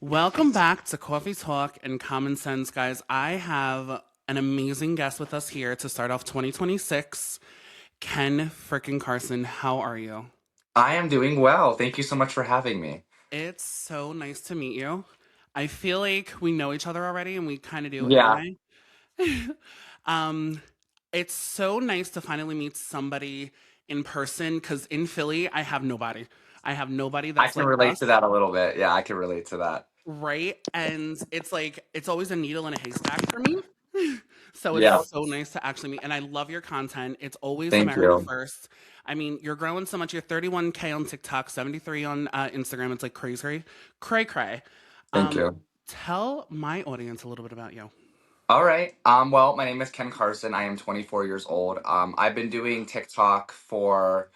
Welcome back to Coffee Talk and Common Sense, guys. I have an amazing guest with us here to start off 2026. Ken frickin' Carson, how are you? I am doing well. Thank you so much for having me. It's so nice to meet you. I feel like we know each other already, and we kind of do Yeah, anyway. um, it's so nice to finally meet somebody in person because in Philly, I have nobody. I have nobody I that's can like relate to us. that a little bit. Yeah, I can relate to that. Right? And it's like it's always a needle in a haystack for me. So it's Yeah, so nice to actually meet. And I love your content. It's always thank America you. first. I mean, you're growing so much. You're 31K on TikTok, 73 on Instagram. It's like crazy, cray cray. Thank Um, you. tell my audience a little bit about you. All right. Well, my name is Ken Carson. I am 24 years old. I've been doing TikTok for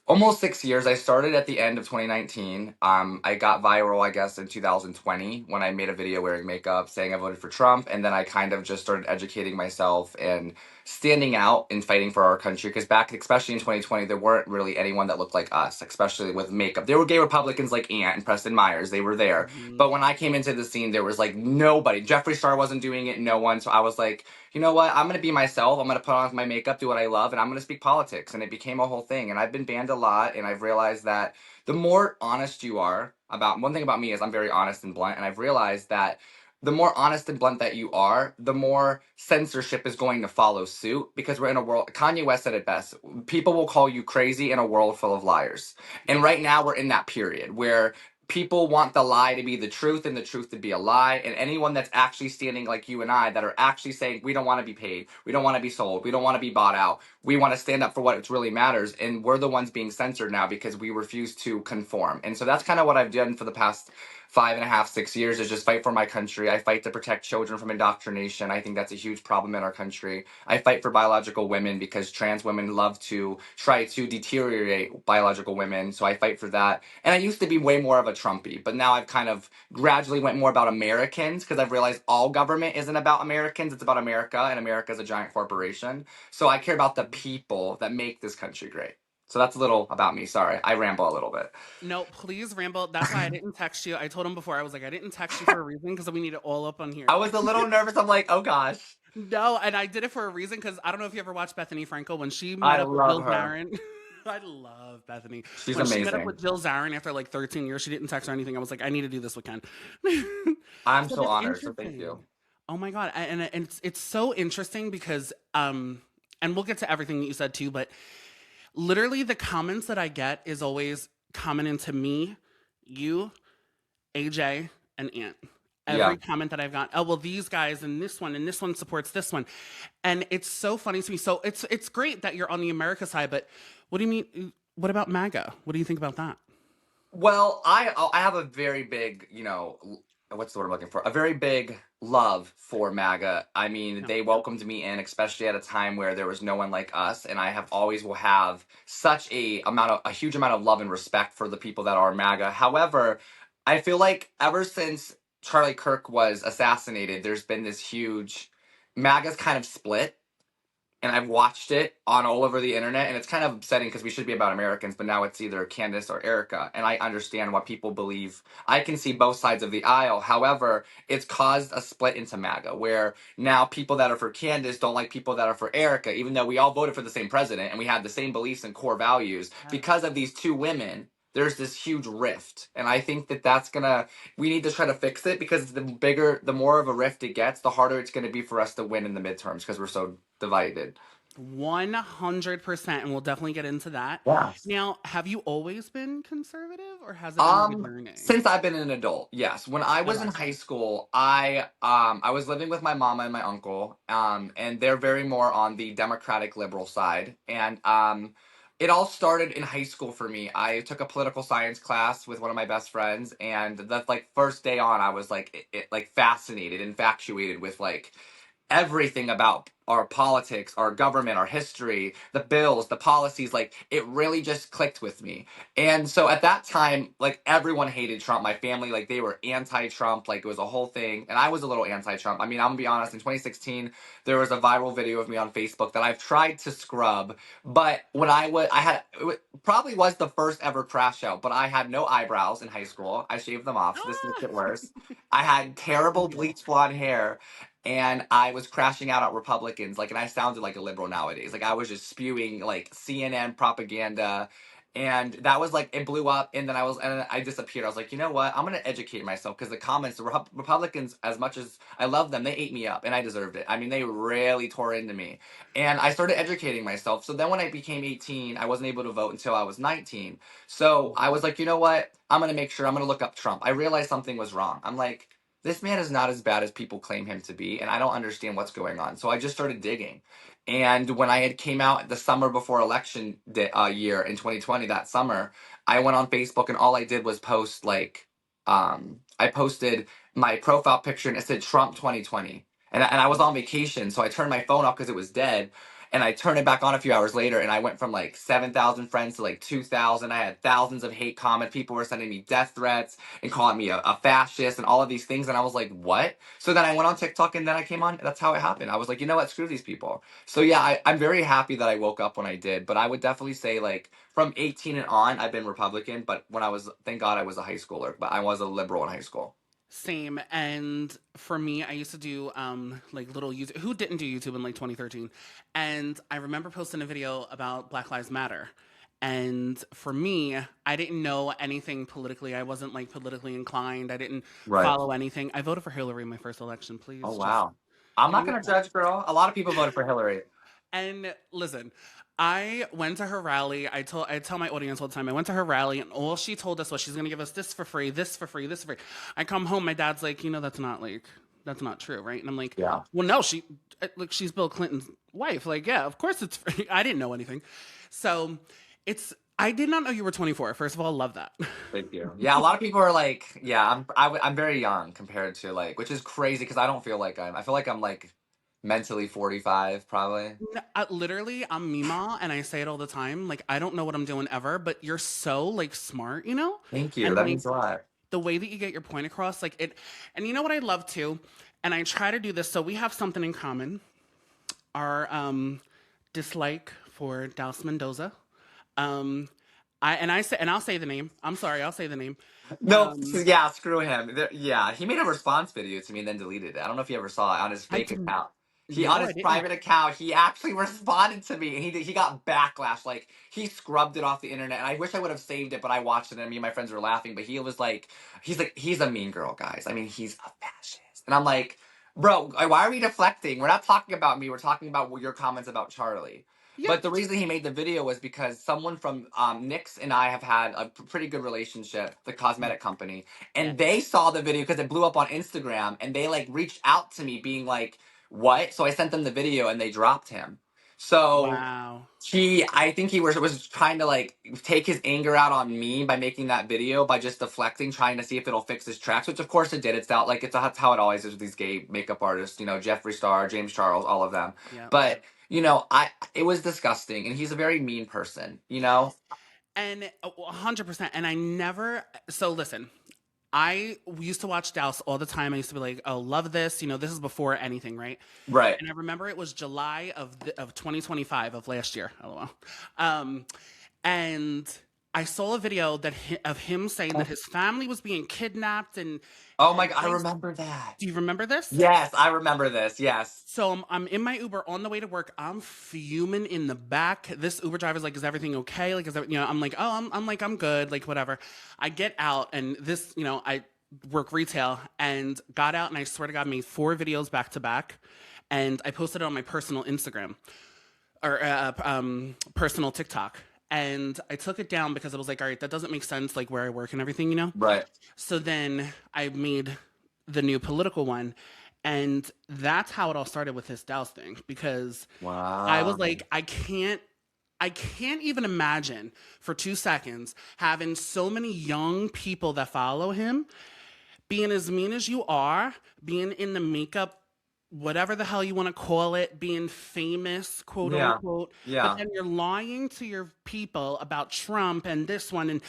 almost 6 years. I started at the end of 2019. I got viral, I guess, in 2020 when I made a video wearing makeup saying I voted for Trump. And then I kind of just started educating myself and standing out and fighting for our country. Because back, especially in 2020, there weren't really anyone that looked like us, especially with makeup. There were gay Republicans like Ant and Preston Myers. They were there. Mhm. But when I came into the scene, there was like nobody. Jeffree Star wasn't doing it, no one. So I was like, you know what? I'm gonna be myself. I'm gonna put on my makeup, do what I love, and I'm gonna speak politics. And it became a whole thing. And I've been banned a lot, and I've realized that the more honest you are about one thing about me is I'm very honest and blunt, and I've realized that the more honest and blunt that you are, the more censorship is going to follow suit because we're in a world. Kanye West said it best. People will call you crazy in a world full of liars. And Yep. right now we're in that period where people want the lie to be the truth and the truth to be a lie. And anyone that's actually standing like you and I that are actually saying, we don't want to be paid, we don't want to be sold, we don't want to be bought out, we want to stand up for what really matters. And we're the ones being censored now because we refuse to conform. And so that's kind of what I've done for the past 5.5, 6 years is just fight for my country. I fight to protect children from indoctrination. I think that's a huge problem in our country. I fight for biological women because trans women love to try to deteriorate biological women. So I fight for that. And I used to be way more of a Trumpy, but now I've kind of gradually went more about Americans because I've realized all government isn't about Americans, it's about America, and America is a giant corporation. So I care about the people that make this country great. So that's a little about me. Sorry, I ramble a little bit. No, please ramble. That's why I didn't text you. I told him before. I was like, I didn't text you for a reason because we need it all up on I here. was a little nervous. I'm like, oh gosh. No, and I did it for a reason because I don't know if you ever watched Bethany Frankel when she met I up with love Jill her. Zarin. I love Bethany. She's When she met up with amazing. Jill Zarin after like 13 years, she didn't text or anything. I was like, I need to do this with Ken. I'm But so it's honored. So thank interesting. you. Oh my God. And it's so interesting because and we'll get to everything that you said too, but literally the comments that I get is always commenting to me, you, AJ, and Ant. Every Yeah. comment that I've got, oh well, these guys and this one supports this one, and it's so funny to me. So it's great that you're on the America side, but what do you mean? What about MAGA? What do you think about that? Well, I have a very big, what's the word I'm looking for? A very big love for MAGA. I mean, Yeah. they welcomed me in, especially at a time where there was no one like us, and I have always will have such a huge amount of love and respect for the people that are MAGA. However, I feel like ever since Charlie Kirk was assassinated, there's been this huge MAGA's kind of split and I've watched it on all over the internet, and it's kind of upsetting because we should be about Americans, but now it's either Candace or Erica, and I understand what people believe. I can see both sides of the aisle. However, it's caused a split into MAGA, where now people that are for Candace don't like people that are for Erica, even though we all voted for the same president and we had the same beliefs and core values. Because Yes. of these two women, there's this huge rift, and I think that that's gonna we need to try to fix it because the more of a rift it gets, the harder it's going to be for us to win in the midterms because we're so divided. 100%, and we'll definitely get into that. Yeah. Now, have you always been conservative, or has it been like a journey? Since I've been an adult, yes. When I was in Okay. high school, I was living with my mama and my uncle, and they're very more on the Democratic liberal side. And it all started in high school for me. I took a political science class with one of my best friends, and the like first day on, I was like like fascinated, infatuated with like everything about our politics, our government, our history, the bills, the policies. Like, it really just clicked with me. And so at that time, like, everyone hated Trump. My family, like, they were anti-Trump. Like, it was a whole thing. And I was a little anti-Trump. I mean, I'm gonna be honest, in 2016, there was a viral video of me on Facebook that I've tried to scrub. But when I had, probably was the first ever crash out, but I had no eyebrows in high school. I shaved them off, so this makes Ah! it worse. I had terrible bleach blonde hair, and I was crashing out at Republicans, like, and I sounded like a liberal nowadays. Like, I was just spewing like CNN propaganda, and that was like, it blew up, and then I disappeared. I was like, you know what? I'm gonna educate myself, because the comments, the Republicans, as much as I love them, they ate me up, and I deserved it. I mean, they really tore into me, and I started educating myself. So then when I became 18, I wasn't able to vote until I was 19. So I was like, you know what? I'm gonna make sure. I'm gonna look up Trump. I realized something was wrong. I'm like, this man is not as bad as people claim him to be, and I don't understand what's going on. So I just started digging. And when I had came out the summer before election year in 2020, that summer, I went on Facebook, and all I did was post like, I posted my profile picture, and it said Trump 2020. And I was on vacation, so I turned my phone off because it was dead. And I turned it back on a few hours later, and I went from like 7,000 friends to like 2,000. I had thousands of hate comments. People were sending me death threats and calling me a fascist and all of these things. And I was like, what? So then I went on TikTok, and then I came on. That's how it happened. I was like, you know what? Screw these people. So yeah, I'm very happy that I woke up when I did. But I would definitely say, like, from 18 and on, I've been Republican. But when I was, thank God I was a high schooler, but I was a liberal in high school. Same. And for me, I used to do like little YouTube. Who didn't do YouTube in like 2013? And I remember posting a video about Black Lives Matter. And for me, I didn't know anything politically. I wasn't like politically inclined. I didn't Right. follow anything. I voted for Hillary in my first election. Oh, Please just wow. I'm give not me a going to call. judge, girl. A lot of people voted for Hillary. And listen, I went to her rally. I tell my audience all the time. I went to her rally, and all she told us was she's gonna give us this for free, this for free, this for free. I come home, my dad's like, that's not true, right? And I'm like, Yeah. well, no, like she's Bill Clinton's wife. Like, yeah, of course it's free. I didn't know anything, so it's. I did not know you were 24. First of all, love that. Thank you. Yeah, a lot of people are like, yeah, I'm very young compared to, like, which is crazy because I don't feel like I feel like I'm like mentally 45 probably. Literally, I'm Mima, and I say it all the time. Like, I don't know what I'm doing ever, but you're so like smart, you know, Thank you. and That like means a lot. the way that you get your point across, like it. And you know what I love too, and I try to do this. So we have something in common: our dislike for Dallas Mendoza. Um, I say, and I'll say the name. I'm sorry, I'll say the name. No, Um, yeah, screw him. Yeah, he made a response video to me and then deleted it. I don't know if you ever saw it on his I fake didn't. account. He on No, I his didn't. private account, he actually responded to me, and he got backlash. Like, he scrubbed it off the internet. And I wish I would have saved it, but I watched it, and me and my friends were laughing. But he was like, he's a mean girl, guys. I mean, he's a fascist. And I'm like, bro, why are we deflecting? We're not talking about me. We're talking about your comments about Charlie. Yep. But the reason he made the video was because someone from Nyx and I have had a pretty good relationship, the cosmetic company, Yeah. and they saw the video because it blew up on Instagram, and they like reached out to me being like, "What?" So I sent them the video, and they dropped him. So Wow. I think he was trying to like take his anger out on me by making that video by just deflecting, trying to see if it'll fix his tracks, which of course it did. It's out like that's how it always is with these gay makeup artists, Jeffree Star, James Charles, all of them. Yeah. But I it was disgusting, and he's a very mean person. And 100%. And I never. So listen. I used to watch Dallas all the time. I used to be like, "Oh, love this." This is before anything, right? Right. And I remember it was July of 2025 of last year. LOL. Um, and I saw a video of him saying that his family was being kidnapped Oh my and God, I placed. remember that. Do you remember this? Yes, I remember this. Yes. So I'm in my Uber on the way to work. I'm fuming in the back. This Uber driver's like, "Is everything okay?" Like, I'm like, "Oh, I'm like, I'm good." Like, whatever. I get out, and this, I work retail, and got out, and I swear to God, made 4 videos back to back, and I posted it on my personal Instagram or personal TikTok. And I took it down because I was like, all right, that doesn't make sense, like where I work and everything. Right. So then I made the new political one. And that's how it all started with this Douse thing. Because I was Wow. like, I can't even imagine for 2 seconds having so many young people that follow him being as mean as you are, being in the makeup whatever the hell you want to call it, being famous, quote Yeah. unquote. But Yeah. then you're lying to your people about Trump and this one, and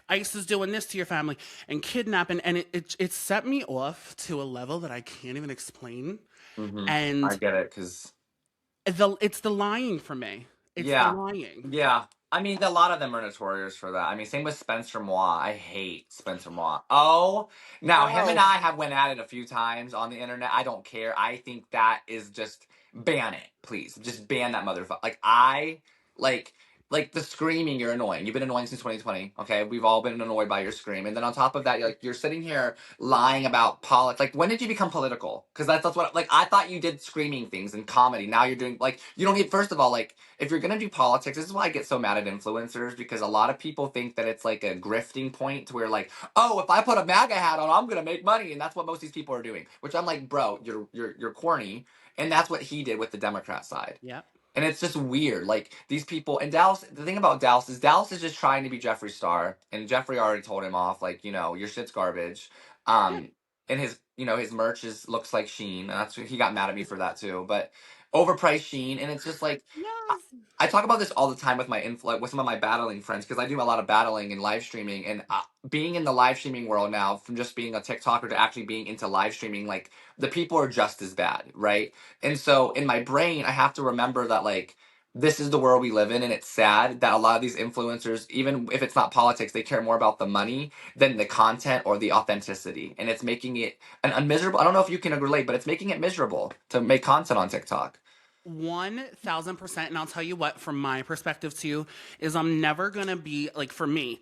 ICE is doing this to your family and kidnapping. And it set me off to a level that I can't even explain. I And get it, because it's the lying for me. It's the yeah. lying. Yeah. I mean, a lot of them are notorious for that. I mean, same with Spencer Moore. I hate Spencer Moore. Oh, now him and Oh, I have went at it a few times on the internet. I don't care. I think that is just ban it, please. Just ban that motherfucker. Like like the screaming. You're annoying. You've been annoying since 2020. Okay, we've all been annoyed by your scream. And then on top of that, you're sitting here lying about politics. Like, when did you become political? Because that's what, like, I thought you did screaming things and comedy. Now you're doing, like, you don't need. First of all, like, if you're gonna do politics, this is why I get so mad at influencers, because a lot of people think that it's like a grifting point to where, like, oh, if I put a MAGA hat on, I'm gonna make money, and that's what most of these people are doing. Which I'm like, bro, you're corny, and that's what he did with the Democrat side. yep. And it's just weird. Like, these people in Dallas, the thing about Dallas is just trying to be Jeffree Star, and Jeffree already told him off, like, your shit's garbage. Yeah. And his merch looks like Sheen, and that's he got mad at me for that too. But overpriced Sheen, and it's just like, I, Yes. I talk about this all the time with with some of my battling friends, because I do a lot of battling and live streaming, and being in the live streaming world now, from just being a TikToker to actually being into live streaming, like, the people are just as bad, right? And so in my brain, I have to remember that, like, this is the world we live in, and it's sad that a lot of these influencers, even if it's not politics, they care more about the money than the content or the authenticity, and it's making it an unmiserable. I don't know if you can relate, but it's making it miserable to make content on TikTok. 1000%. And I'll tell you what, from my perspective too, is I'm never gonna be like, for me,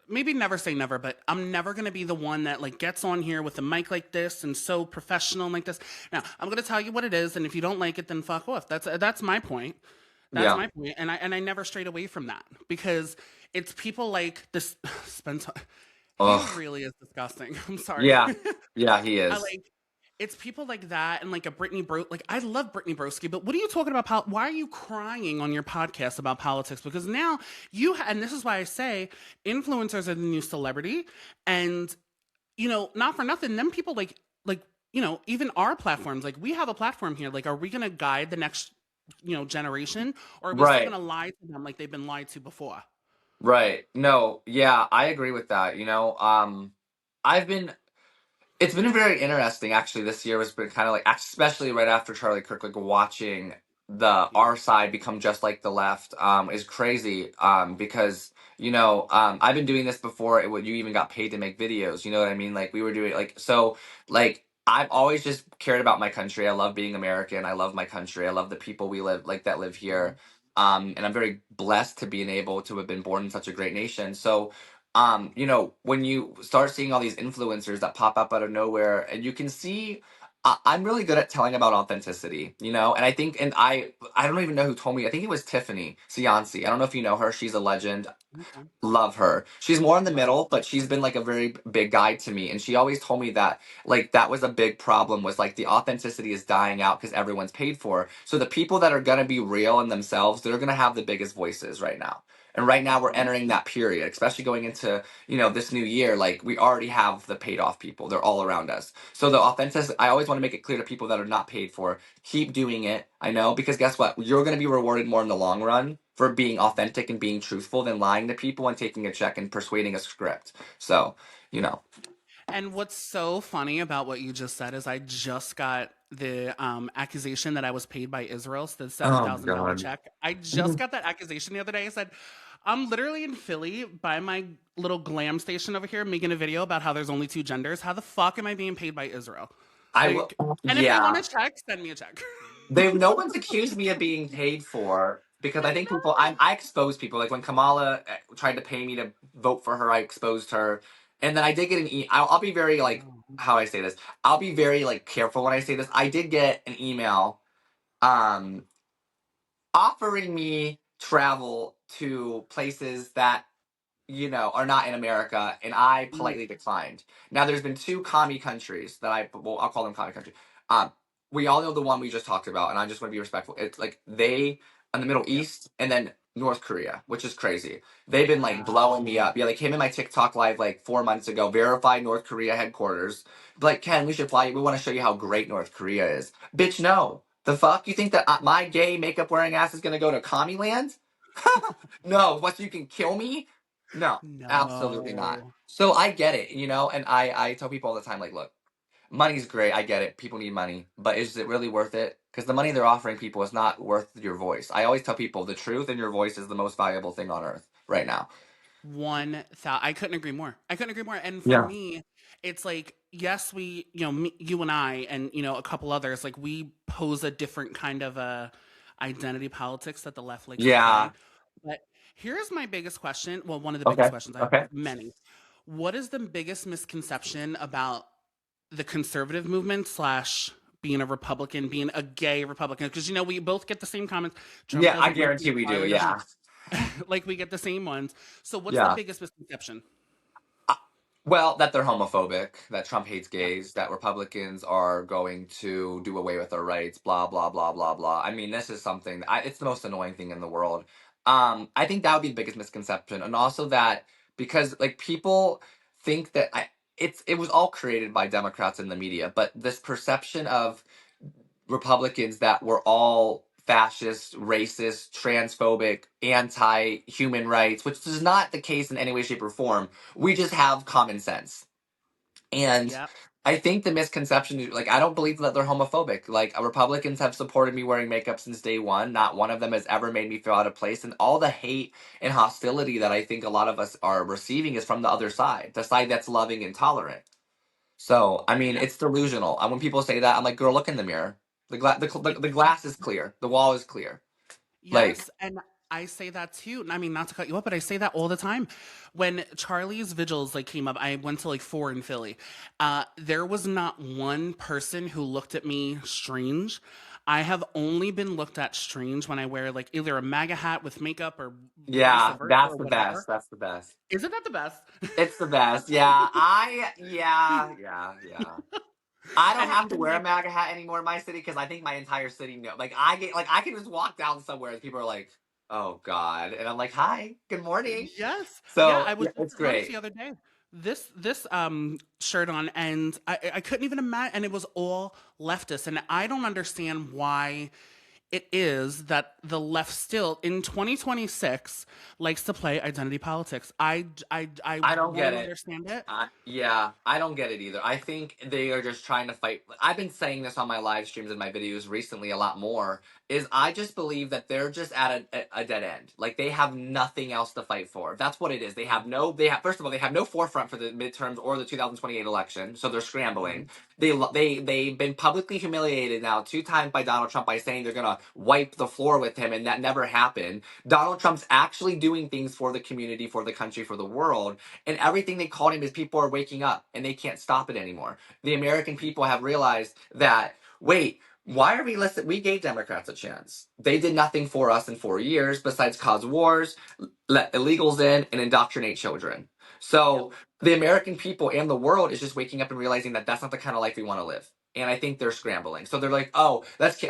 maybe never say never, but I'm never gonna be the one that like gets on here with a mic like this and so professional and like this. Now I'm gonna tell you what it is, and if you don't like it, then fuck off. That's my point. That's Yeah. my point. And I never strayed away from that, because it's people like this Spencer. He Ugh. really is disgusting. I'm sorry. Yeah. Yeah, he I is. like it's people like that, and like a like I love Brittany Broski, but what are you talking about? Why are you crying on your podcast about politics? Because now and this is why I say influencers are the new celebrity, and not for nothing, them people like even our platforms, like we have a platform here. Like, are we gonna guide the next generation, or are we still Right. gonna lie to them like they've been lied to before? Right. No, yeah, I agree with that. I've been It's been very interesting, actually. This year has been kind of like, especially right after Charlie Kirk, like, watching the Yeah. our side become just like the left, is crazy. Because I've been doing this before you even got paid to make videos. You know what I mean? Like, we were doing, like, so, like, I've always just cared about my country. I love being American. I love my country. I love the people that live Mhm. here. And I'm very blessed to being able to have been born in such a great nation. So, when you start seeing all these influencers that pop up out of nowhere, and you can see, I'm really good at telling about authenticity, and I think, and I don't even know who told me. I think it was Tiffany Cianci. I don't know if you know her. She's a legend. Okay. Love her. She's more in the Right. middle, but she's been like a very big guide to me. And she always told me that, like, that was a big problem, was like the authenticity is dying out because everyone's paid for. So the people that are gonna be real in themselves, they're gonna have the biggest voices right now. And right now we're Mhm. entering that period, especially going into, this new year. Like, we already have the paid off people. They're all around us. So the authentic, I always want to make it clear to people that are not paid for, keep doing it. I know, because guess what? You're gonna be rewarded more in the long run for being authentic and being truthful than lying to people and taking a check and persuading a script. So, you know. And what's so funny about what you just said is I just got the accusation that I was paid by Israel, so the Oh my $7,000 god. check. I just got that accusation the other day. I said, I'm literally in Philly by my little glam station over here making a video about how there's only two genders. How the fuck am I being paid by Israel? I will. Like, and if they want Yeah. a check, send me a check. No one's accused me of being paid for, because I I think I expose people. Like, when Kamala tried to pay me to vote for her, I exposed her. And then I did get I'll be very, like, know. how I say this. I'll be very, like, careful when I say this. I did get an email, um, offering me travel to places that, are not in America, and I Mm, politely declined. Now, there's been two commie countries that I'll call them commie countries. Um, we all know the one we just talked about, and I just want to be respectful. It's like they in the Middle yep. East, and then North Korea, which is crazy. They've been like blowing me Wow. up. Yeah, like came in my TikTok live like 4 months ago, verified North Korea headquarters. Like, Ken, we should fly. We want to show you how great North Korea is. Bitch, no. The fuck? You think that my gay makeup wearing ass is gonna go to commie land? No. What, so you can kill me? No, absolutely not. No. So I get it, and I tell people all the time, like, look, money's great. I get it. People need money, but is it really worth it? Because the money they're offering people is not worth your voice. I always tell people the truth and your voice is the most valuable thing on earth right now. 1,000. I couldn't agree more. I couldn't agree more. And for Yeah. me, it's like, yes, we, you and I, and a couple others, like we pose a different kind of a identity politics that the left likes to Yeah. play. But here's my biggest question. Well, one of the biggest Okay. questions. I have Okay. many. What is the biggest misconception about the conservative movement slash being a Republican, being a gay Republican? Because we both get the same comments. Trump Yeah, I doesn't make guarantee me we do. hard. Doesn't Yeah. like we get the same ones. So what's the Yeah. biggest misconception? Uh, Well, that they're homophobic, that Trump hates Yep. gays, that Republicans are going to do away with their rights, blah blah blah blah blah. I mean, this is something it's the most annoying thing in the world. I think that would be the biggest misconception, and also that because like people think that it was all created by Democrats in the media, but this perception of Republicans that were all fascist, racist, transphobic, anti human rights, which is not the case in any way, shape, or form. We just have common sense. And Yep. I think the misconception is like, I don't believe that they're homophobic. Like, Republicans have supported me wearing makeup since day one. Not one of them has ever made me feel out of place. And all the hate and hostility that I think a lot of us are receiving is from the side that's loving and tolerant. So, I mean, Yep. it's delusional. And when people say that, I'm like, girl, look in the mirror. The glass is clear. The wall is clear. Like, Yes, and I say that too. I mean, not to cut you up, but I say that all the time. When Charlie's Vigils came up, I went to like four in Philly. There was not one person who looked at me strange. I have only been looked at strange when I wear like either a MAGA hat with makeup or vice yeah, versa that's or the whatever. best. That's the best. Isn't that the best? It's the best. Yeah, yeah. I don't And have to even wear a like, MAGA hat anymore in my city because I think my entire city know. Like, I can just walk down somewhere and people are like, "Oh God," and I'm like, "Hi, good morning." yes, yeah, So I was yeah, just it's at lunch great. the other day. This shirt on, and I couldn't even imagine, and it was all leftist, and I don't understand why it is that the left still in 2026 likes to play identity politics. I I don't get won't it. understand it. Yeah, I don't get it either. I think they are just trying to fight. I've been saying this on my live streams and my videos recently a lot more. Is I just believe that they're just at a dead end. Like they have nothing else to fight for. That's what it is. They have no. They have first of all they have no forefront for the midterms or the 2028 election, so they're scrambling. Mhm. They've been publicly humiliated now 2 times by Donald Trump by saying they're gonna wipe the floor with him, and that never happened. Donald Trump's actually doing things for the community, for the country, for the world, and everything they called him is people are waking up and they can't stop it anymore. The American people have realized that, wait, why are we listening? We gave Democrats a chance. They did nothing for us in 4 years besides cause wars, let illegals in, and indoctrinate children. Yep. So the American people and the world is just waking up and realizing that that's not the kind of life we want to live. And I think they're scrambling. So they're like, "Oh, let's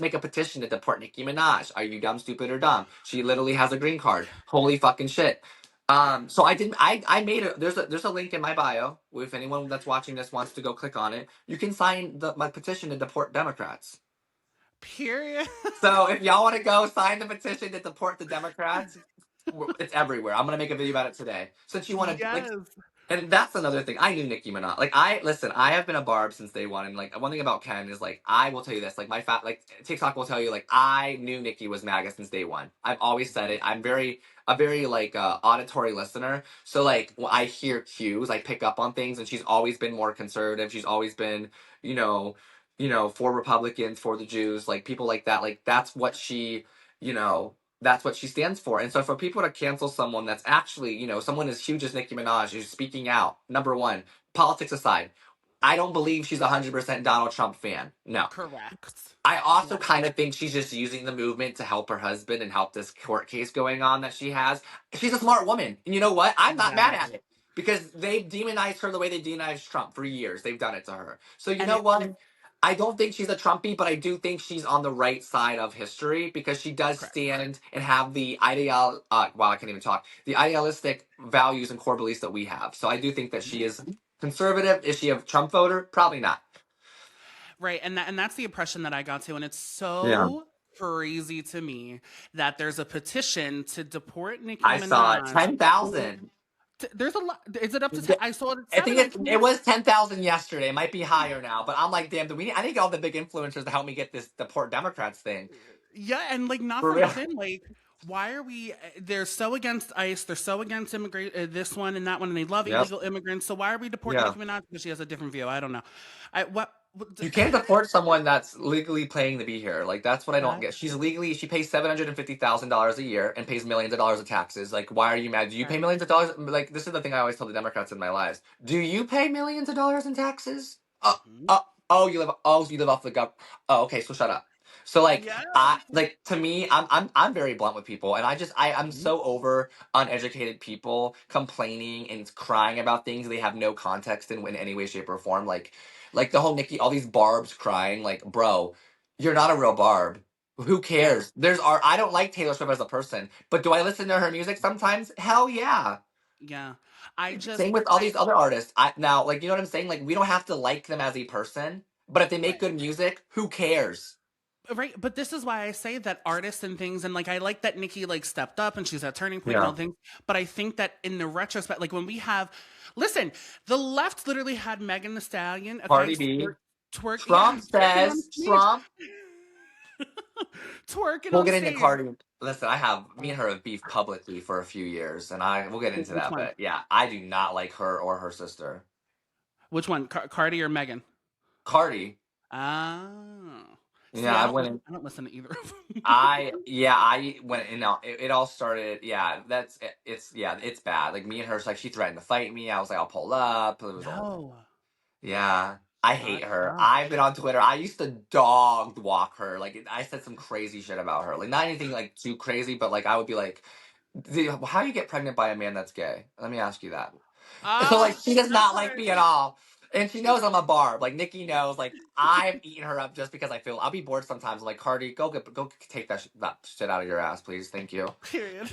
make a petition to deport Nicki Minaj. Are you dumb, stupid, or dumb? She literally has a green card. Holy fucking shit!" So I didn't. I made a. There's a link in my bio. If anyone that's watching this wants to go click on it, you can sign my petition to deport Democrats. Period. So if y'all want to go sign the petition to deport the Democrats, it's everywhere. I'm gonna make a video about it today. Since you want to like, Yes. and that's another thing. I knew Nicki Minaj. Like I listen, I have been a barb since day one, and like one thing about Ken is like I will tell you this. Like my fat like TikTok will tell you like I knew Nicki was MAGA since day one. I've always said it. I'm a very like auditory listener. So like when I hear cues, I pick up on things, and she's always been more conservative. She's always been you know for Republicans, for the Jews, like people like that. Like that's what you know that's what she stands for. And so for people to cancel someone that's actually, someone as huge as Nicki Minaj who's speaking out, number one, politics aside, I don't believe she's 100% Donald Trump fan. No. Correct. I also Yeah. kind of think she's just using the movement to help her husband and help this court case going on that she has. She's a smart woman. And you know what? I'm not mad at Yes. it because they've demonized her the way they demonized Trump for years. They've done it to her. So you And know it what? I don't think she's a Trumpy, but I do think she's on the right side of history because she does Correct. stand and have the wow, I can't even talk. The idealistic values and core beliefs that we have. So I do think that she is conservative. Is she a Trump voter? Probably not. Right, and that's the impression that I got to, and it's Yeah. so crazy to me that there's a petition to deport Nicki I saw it. Minaj. 10,000. There's a lot. Is it up to 10? I saw it at I 7 think on it Twitter. was 10,000 yesterday. It might be higher now, but I'm like, damn, I need all the big influencers to help me get this the poor Democrats thing. Yeah, and like not For for real. nothing. Like, why are we? They're so against ICE. They're so against immigrant this one and that one, and they love Yep. illegal immigrants. So why are we deporting Yeah. Nicki Minaj? Because she has a different view. I don't know. I what You can't deport someone that's legally paying to be here. Like that's what I don't that get. She pays $750,000 a year and pays millions of dollars of taxes. Like, why are you mad? Do you pay right? millions of dollars? Like, this is the thing I always tell the Democrats in my lives. Do you pay millions of dollars in taxes? Mhm. You live off the gov. Oh, okay, so shut up. So like Yeah. to me, I'm very blunt with people, and I'm Mhm. so over uneducated people complaining and crying about things they have no context in any way, shape, or form. Like the whole Nikki, all these Barbs crying, like, bro, you're not a real Barb. Who Yeah. cares? I don't like Taylor Swift as a person, but do I listen to her music sometimes? Hell yeah. Yeah. I just Same with all I these other artists. I now like you know what I'm saying? Like we don't have to like them as a person, but if they make right. good music, who cares? Right, but this is why I say that artists and things, and like I like that Nikki like stepped up and she's at turning point and all Yeah. things. But I think that in the retrospect, like when we have, listen, the left literally had Megan the Stallion, okay, Cardi B. yeah, Trump twerking on says stage, Trump. twerking We'll on get into stage. Cardi. Listen, me and her have beefed publicly for a few years, and we'll get into Which that. one? But yeah, I do not like her or her sister. Which one? Cardi or Megan? Cardi. Oh, see, Yeah, I went in. I don't listen to either of them. I went in. It all started. Yeah, it's bad. Like me and her, like she threatened to fight me. I was like, I'll pull up. It was a whole thing. No, Yeah, I hate shut her. up. I've been on Twitter. I used to dog walk her. Like I said some crazy shit about her. Like not anything like too crazy, but like I would be like, how do you get pregnant by a man that's gay? Let me ask you that. So like Ah, she does that not like part. me at all. And she knows I'm a barb. Like Nikki knows. Like I've eaten her up just because I feel I'll be bored sometimes. I'm like Cardi, go take that shit out of your ass, please. Thank you. Period.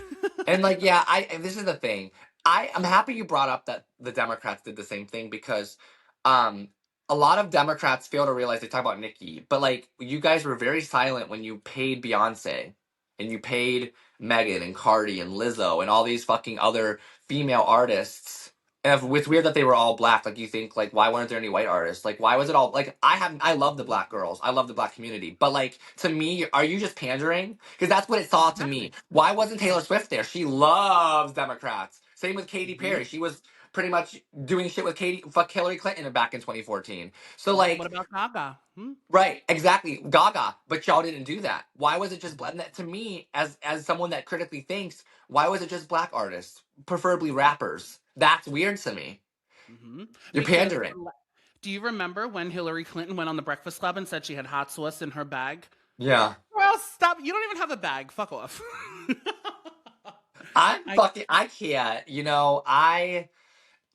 And like yeah, and this is the thing. I'm happy you brought up that the Democrats did the same thing because um a lot of Democrats fail to realize they talk about Nikki, but like you guys were very silent when you paid Beyonce and you paid Megan and Cardi and Lizzo and all these fucking other female artists. And it's weird that they were all black. Like you think like why weren't there any white artists? Like why was it all like I love the black girls. I love the black community. But like to me, are you just pandering? Because that's what it saw to me. Exactly. Why wasn't Taylor Swift there? She loves Democrats. Same with Katy Hmm. Perry. She was pretty much doing shit with fuck Hillary Clinton back in 2014. So Yeah. What like about Gaga? Hmm? right, exactly. Gaga, but y'all didn't do that. Why was it just black? To me, as someone that critically thinks, why was it just black artists, preferably rappers? That's weird to me. Hmm. You're Because pandering. do you remember when Hillary Clinton went on the Breakfast Club and said she had hot sauce in her bag? Yeah. Well, stop. You don't even have a bag. Fuck off. I I can't.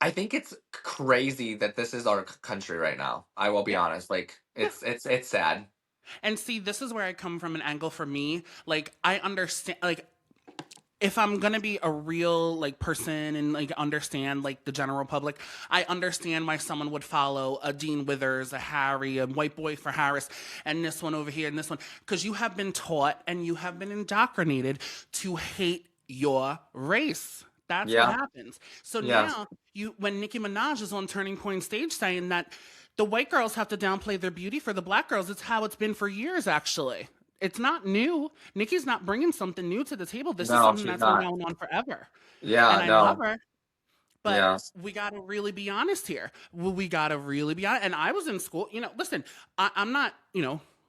I think it's crazy that this is our country right now. I will be yeah. honest. Like Yeah. it's sad. And see, this is where I come from an angle for me. Like I understand like if I'm gonna be a real like person and like understand like the general public, I understand why someone would follow a Dean Withers, a Harry, a white boy for Harris, and this one over here and this one, because you have been taught and you have been indoctrinated to hate your race. That's what Yeah. happens. So Yes. now when Nicki Minaj is on Turning Point stage saying that the white girls have to downplay their beauty for the black girls, it's how it's been for years actually. It's not new. Nikki's not bringing something new to the table. This is No, something she's that's been not. going on forever. And Yeah, I love no. her, but Yeah. we got to really be honest here. We got to really be honest. And I was in school, listen, I'm not,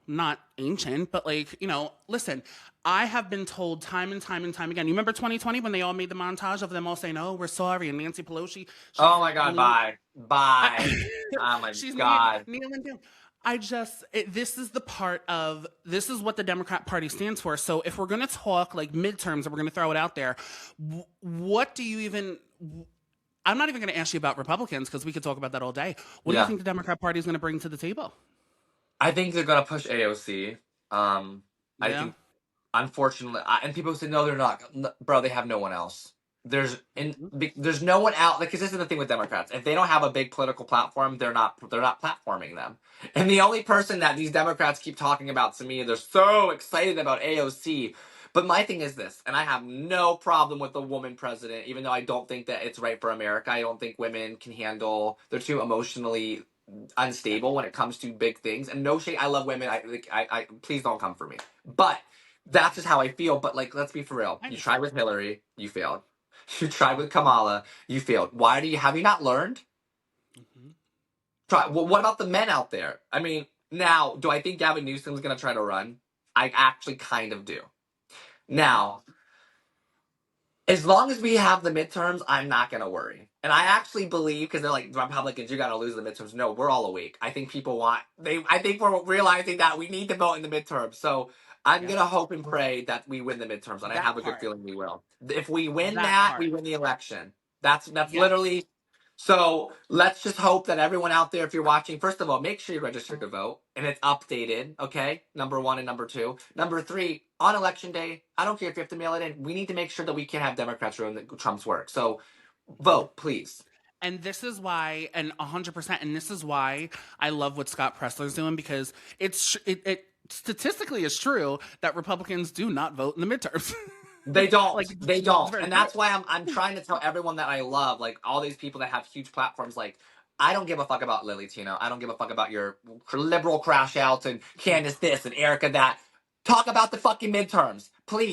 not ancient, but like, listen, I have been told time and time and time again. You remember 2020 when they all made the montage of them all saying, "Oh, we're sorry," and Nancy Pelosi, Oh she's my god, kneeling, bye. I, Bye. Oh my she's god. kneeling down. This is the part of this is what the Democrat Party stands for. So if we're gonna talk like midterms and we're gonna throw it out there, what do you even? I'm not even gonna ask you about Republicans because we could talk about that all day. What do you Yeah. think the Democrat Party is gonna bring to the table? I think they're gonna push AOC. I Yeah. think, unfortunately, and people say no, they're not. Bro, they have no one else. Mhm. There's no one out. Like, 'cause this is the thing with Democrats. If they don't have a big political platform, they're not platforming them. And the only person that these Democrats keep talking about to me, they're so excited about AOC. But my thing is this, and I have no problem with a woman president, even though I don't think that it's right for America. I don't think women can handle. They're too emotionally unstable when it comes to big things. And no shade, I love women. I please don't come for me. But that's just how I feel. But like, let's be for real. I You tried understand. with Hillary, you failed. You tried with Kamala, you failed. Why do you have you not learned? Hmm. Try. Well, what about the men out there? I mean, now, do I think Gavin Newsom's going to try to run? I actually kind of do. Hmm. Now, as long as we have the midterms, I'm not going to worry. And I actually believe, because they're like, Republicans, you got to lose the midterms. No, we're all awake. I think people I think we're realizing that we need to vote in the midterms. So I'm Yeah. going to hope and pray that we win the midterms. And I That have a good part. feeling we will. If we win That that, we part. win the election. That's Yes. literally. So let's just hope that everyone out there, if you're watching, first of all, make sure you register to vote and it's updated. Okay, number one and number two. Number three, on election day, I don't care if you have to mail it in. We need to make sure that we can have Democrats ruin Trump's work. So Mhm. vote, please. And this is why, and 100%, and this is why I love what Scott Pressler's doing because it statistically is true that Republicans do not vote in the midterms. They Like, don't. They it's don't. very And true. that's why I'm trying to tell everyone that I love, like all these people that have huge platforms, like I don't give a fuck about Lily Tino. I don't give a fuck about your liberal crash outs and Candace this and Erica that. Talk about the fucking midterms,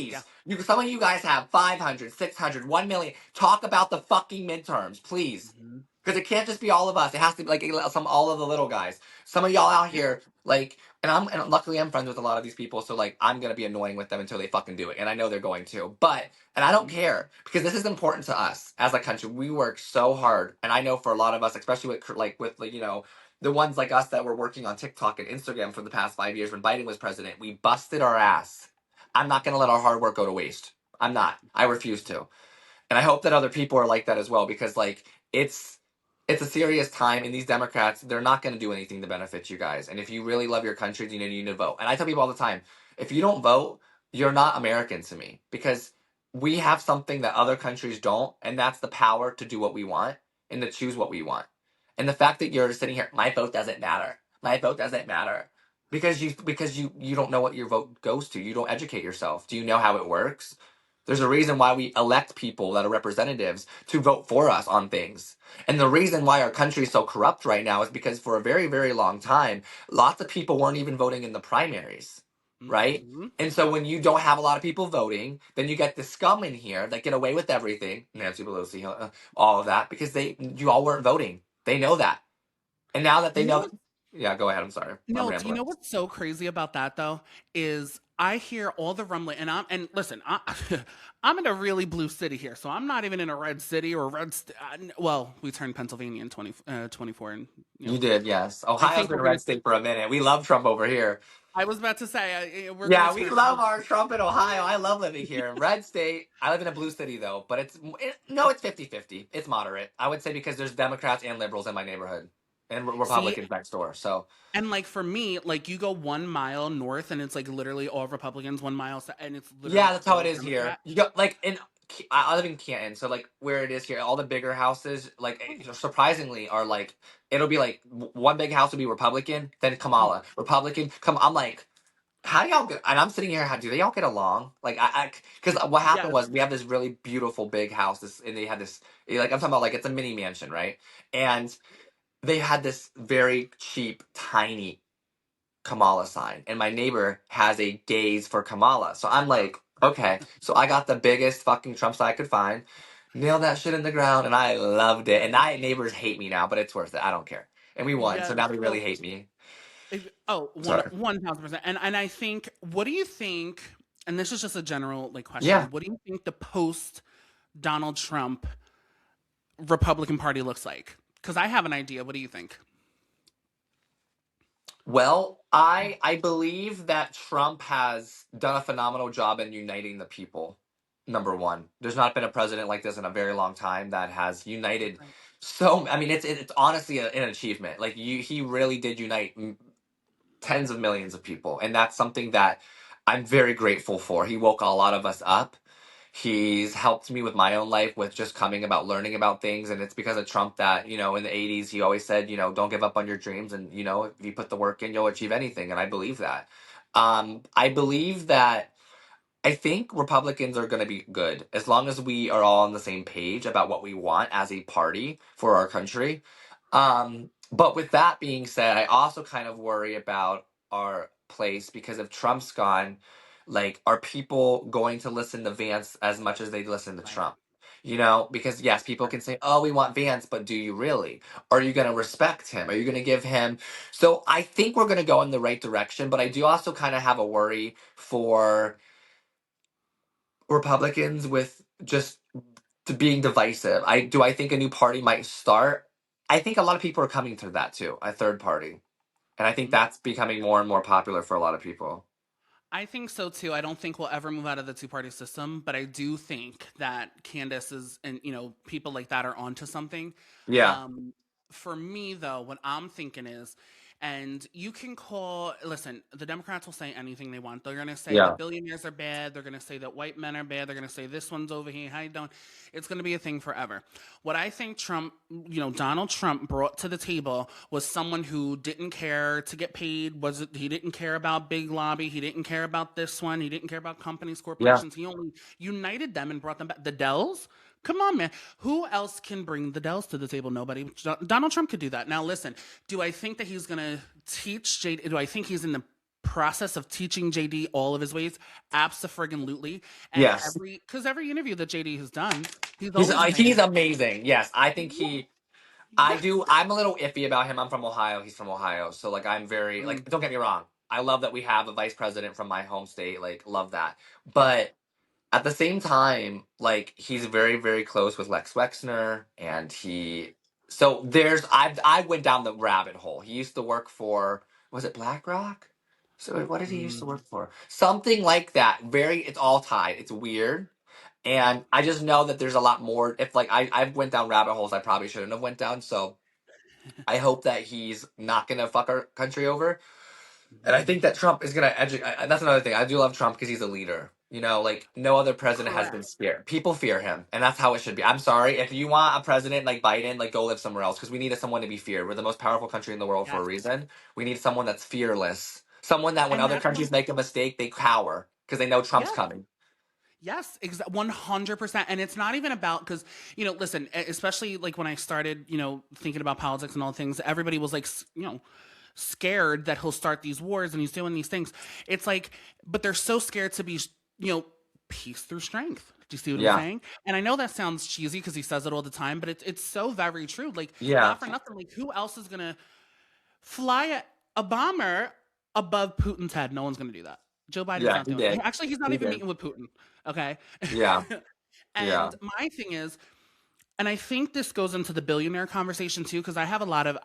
Yeah. please. Some of you guys have 500, 600, 1 million. Talk about the fucking midterms, please. Hmm. Because it can't just be all of us. It has to be like all of the little guys. Some of y'all out Yeah. here, like, and luckily I'm friends with a lot of these people, so like I'm gonna be annoying with them until they fucking do it, and I know they're going to. But and I don't Hmm. care because this is important to us as a country. We work so hard, and I know for a lot of us, especially with the ones like us that were working on TikTok and Instagram for the past 5 years when Biden was president, we busted our ass. I'm not gonna let our hard work go to waste. I'm not. I refuse to. And I hope that other people are like that as well because like it's it's a serious time and these Democrats, they're not going to do anything to benefit you guys. And if you really love your country, you need to vote. And I tell people all the time, if you don't vote, you're not American to me because we have something that other countries don't, and that's the power to do what we want and to choose what we want. And the fact that you're sitting here, my vote doesn't matter. My vote doesn't matter because you don't know what your vote goes to. You don't educate yourself. Do you know how it works? There's a reason why we elect people that are representatives to vote for us on things. And the reason why our country is so corrupt right now is because for a very, very long time, lots of people weren't even voting in the primaries, right? Hmm. And so when you don't have a lot of people voting, then you get the scum in here that get away with everything, Nancy Pelosi, all of that, because you all weren't voting. They know that. And now that they You know know, what? yeah, go ahead. I'm sorry. I'm No, do you rambling. know what's so crazy about that though? Is I hear all the rumbling, and listen, I'm in a really blue city here, so I'm not even in a red city or well, we turned Pennsylvania in 24, and You did, yes. I Ohio's think been we're a gonna. red state for a minute. We love Trump over here. I was about to say we're gonna Yeah, we turn. love our Trump in Ohio. I love living here. Red state. I live in a blue city though, but no, it's 50-50. It's moderate. I would say because there's Democrats and liberals in my neighborhood and See, Republicans next door. So, and like for me, like you go 1 mile north, and it's like literally all Republicans. 1 mile, and it's yeah, literally that's how it all is here. Democrat. You got like I live in Canton, so like where it is here, all the bigger houses like Oh. surprisingly are like it'll be like one big house will be Republican, then Kamala, Republican, come I'm like how do y'all get? And I'm sitting here. How do they all get along? Like because what happened Yes. was we have this really beautiful big house. And they had this like I'm talking about like it's a mini mansion, right? And they had this very cheap, tiny Kamala sign, and my neighbor has a gaze for Kamala. So I'm like, okay. So I got the biggest fucking Trump sign I could find, nailed that shit in the ground, and I loved it. And my neighbors hate me now, but it's worth it. I don't care. And we won, so Yes. now they really So, hate me. oh, one Sorry. 1,000%. And I think, what do you think? And this is just a general like Yeah. question. What do you think the post Donald Trump Republican Party looks like? Because I have an idea. What do you think? Well, I believe that Trump has done a phenomenal job in uniting the people. Number one, there's not been a president like this in a very long time that has united. So I mean, it's honestly an achievement. Like he really did unite tens of millions of people. And that's something that I'm very grateful for. He woke a lot of us up. He's helped me with my own life with just coming about learning about things. And it's because of Trump that, in the 80s, he always said, don't give up on your dreams. And, if you put the work in, you'll achieve anything. And I believe that. I believe that I think Republicans are going to be good as long as we are all on the same page about what we want as a party for our country. But with that being said, I also kind of worry about our place because if Trump's gone, like, are people going to listen to Vance as much as they listen to Right. Trump? Because yes, people can say, oh, we want Vance, but do you really? Are you going to respect him? Are you going to give him? So I think we're going to go in the right direction, but I do also kind of have a worry for Republicans with just to being divisive. I think a new party might start. I think a lot of people are coming to that too, a third party. And I think Mhm. that's becoming more and more popular for a lot of people. I think so too. I don't think we'll ever move out of the two-party system, but I do think that Candace is, and people like that are onto something. Yeah. Um, for me, though, what I'm thinking is, and you can listen, the Democrats will say anything they want. They're going to say that Yeah. billionaires are bad. They're going to say that white men are bad. They're going to say this one's over here. How you doing? It's going to be a thing forever. What I think Donald Trump brought to the table was someone who didn't care to get paid. He didn't care about big lobby. He didn't care about this one. He didn't care about companies, Yeah. corporations. He only united them and brought them back. The Dells? Come on, man. Who else can bring the Dells to the table? Nobody. Donald Trump could do that. Now, listen, do I think that he's going to teach JD? Do I think he's in the process of teaching JD all of his ways? Absolutely. And Yes. every interview that JD has done, he's He's always he's been, amazing. Yes. I think I yes. do. I'm a little iffy about him. I'm from Ohio. He's from Ohio. So like I'm very Mm, like don't get me wrong. I love that we have a vice president from my home state. Like love that. yeah. But at the same time, like he's very, very close with Lex Wexner, and I went down the rabbit hole. He used to work for was it BlackRock? So what did he used to Mm. work for? Something like that. It's all tied. It's weird. And I just know that there's a lot more. If like I went down rabbit holes I probably shouldn't have went down. So I hope that he's not gonna fuck our country over. And I think that Trump is going to educate. That's another thing. I do love Trump because he's a leader. Like no other president has been Correct. scared. People fear him, and that's how it should be. I'm sorry if you want a president like Biden, like go live somewhere else because we need someone to be feared. We're the most powerful country in the world for a Yes. reason. We need someone that's fearless. Someone that when And other that's countries one. make a mistake, they cower because they know Trump's Yes. coming. Yes, 100%. And it's not even about, because, listen, especially like when I started, thinking about politics and all things, everybody was like, scared that he'll start these wars and he's doing these things. It's like, but they're so scared to be, peace through strength. Do you see what I'm Yeah, saying? And I know that sounds cheesy because he says it all the time, but it's so very true. Like, yeah, not for nothing. Like, who else is gonna fly a bomber above Putin's head? No one's gonna do that. Joe Biden's yeah. not He doing it. did. Actually, he's not He even did. meeting with Putin. Okay. Yeah, yeah, And my thing is, and I think this goes into the billionaire conversation too, because I have a lot of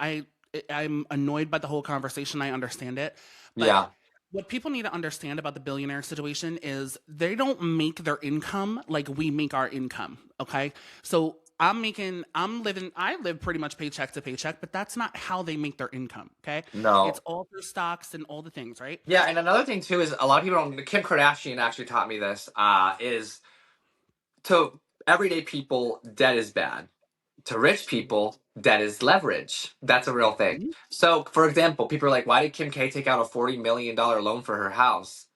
I'm annoyed by the whole conversation. I understand it, but yeah, what people need to understand about the billionaire situation is they don't make their income like we make our income. Okay, so I live pretty much paycheck to paycheck, but that's not how they make their income. Okay, it's no. all through stocks and all the things, right? Yeah, and another thing too is a lot of people don't. Kim Kardashian actually taught me this. Is to everyday people, debt is bad. To rich people, debt is leverage. That's a real thing. Mhm. So, for example, people are like, why did Kim K take out a $40 million loan for her house?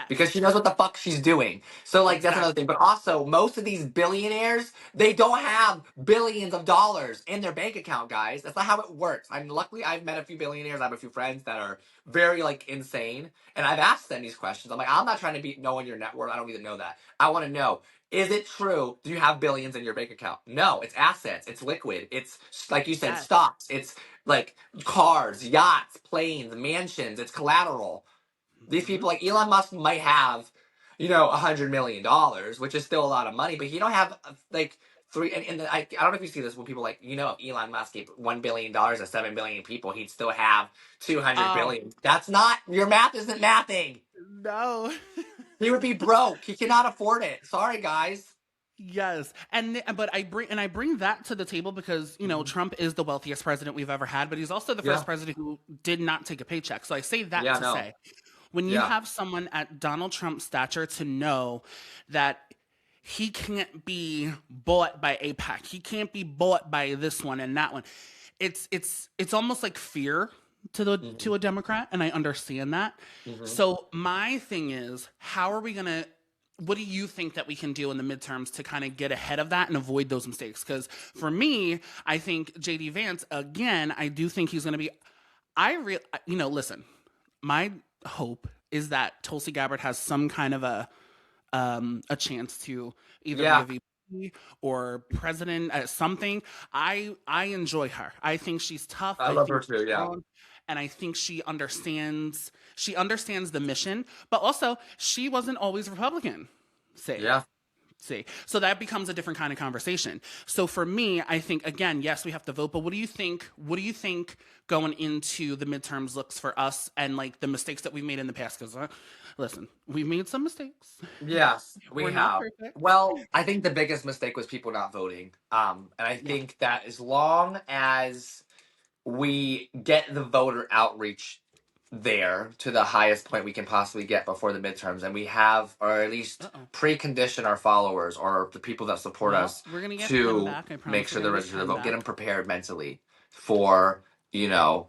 Because Yes, she knows what the fuck she's doing. So like that's another thing. exactly. But also most of these billionaires, they don't have billions of dollars in their bank account, guys. That's not how it works. I'm luckily I've met a few billionaires. I have a few friends that are very like insane. And I've asked them these questions. I'm like, I'm not trying to be knowing your net worth. I don't need to know that. I want to know, is it true? Do you have billions in your bank account? No, it's assets, it's liquid, it's like you said, Yes. stocks, it's like cars, yachts, planes, mansions, it's collateral. These Hmm. people like Elon Musk might have, $100 million, which is still a lot of money, but he don't have like three. I don't know if you see this when people like, if Elon Musk gave $1 billion to 7 billion people, he'd still have 200 billion. Oh That's not your math isn't mathing. no. He would be broke. He cannot afford it. Sorry, guys. Yes, and but I bring that to the table because Mhm. Trump is the wealthiest president we've ever had, but he's also the first Yeah. president who did not take a paycheck. So I say that Yeah. to No. say, when you Yeah. have someone at Donald Trump's stature to know that he can't be bought by APAC, he can't be bought by this one and that one. It's almost like fear Hmm. to a Democrat, and I understand that. Hmm. So my thing is, how are we gonna? What do you think that we can do in the midterms to kind of get ahead of that and avoid those mistakes? Because for me, I think JD Vance again. I do think he's gonna be. Listen, my hope is that Tulsi Gabbard has some kind of a chance to either be a Yeah. VP or president at something. I enjoy her. I think she's tough. I I love think her she's too. Yeah. strong. And I think she understands the mission, but also she wasn't always Republican. Say, Yeah. see. So that becomes a different kind of conversation. So for me, I think again, yes, we have to vote, but what do you think? What do you think going into the midterms looks for us and like the mistakes that we made in the past? Because listen, we made some mistakes. Yes, we We're not have. perfect. Well, I think the biggest mistake was people not voting. And I Yeah. think that as long as we get the voter outreach there to the highest point we can possibly get before the midterms, and we have, or at Uh least oh. precondition our followers or the people that support Well, us we're gonna get Ken to back. I make promise we're sure gonna they're get registered to Ken vote, get them back. prepared mentally for, you know,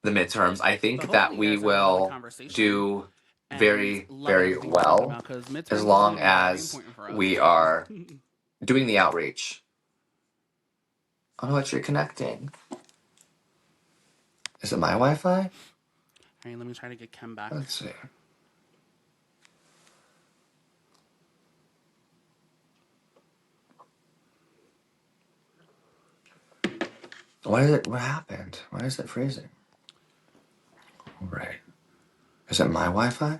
the midterms, I But think that hopefully, you we guys have another will conversation do and very, love very everything we're talking well about because as midterms is long gonna be very as important for us. we are doing the outreach. Oh, what you're connecting? Is it my Wi-Fi? All right, let me try to get Ken back. Let's see. What is it? What happened? Why is it freezing? Right. Is it my Wi-Fi?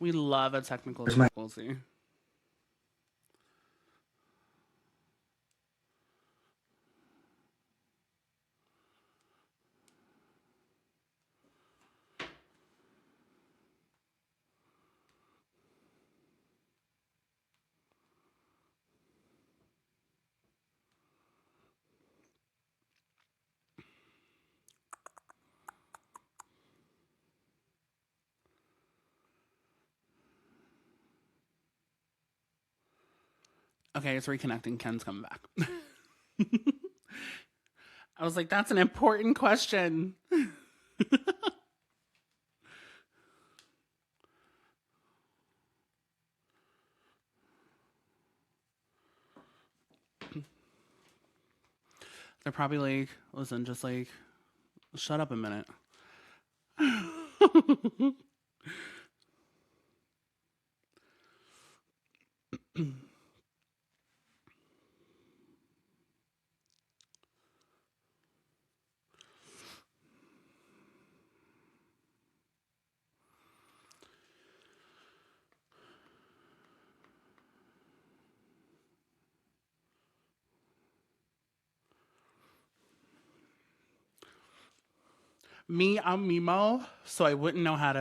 We love a technical Where's my? difficulty. Okay, it's reconnecting. Ken's coming back. I was like, that's an important question. They're probably like, listen, just like, shut up a minute. Me, I'm Mimo, so I wouldn't know how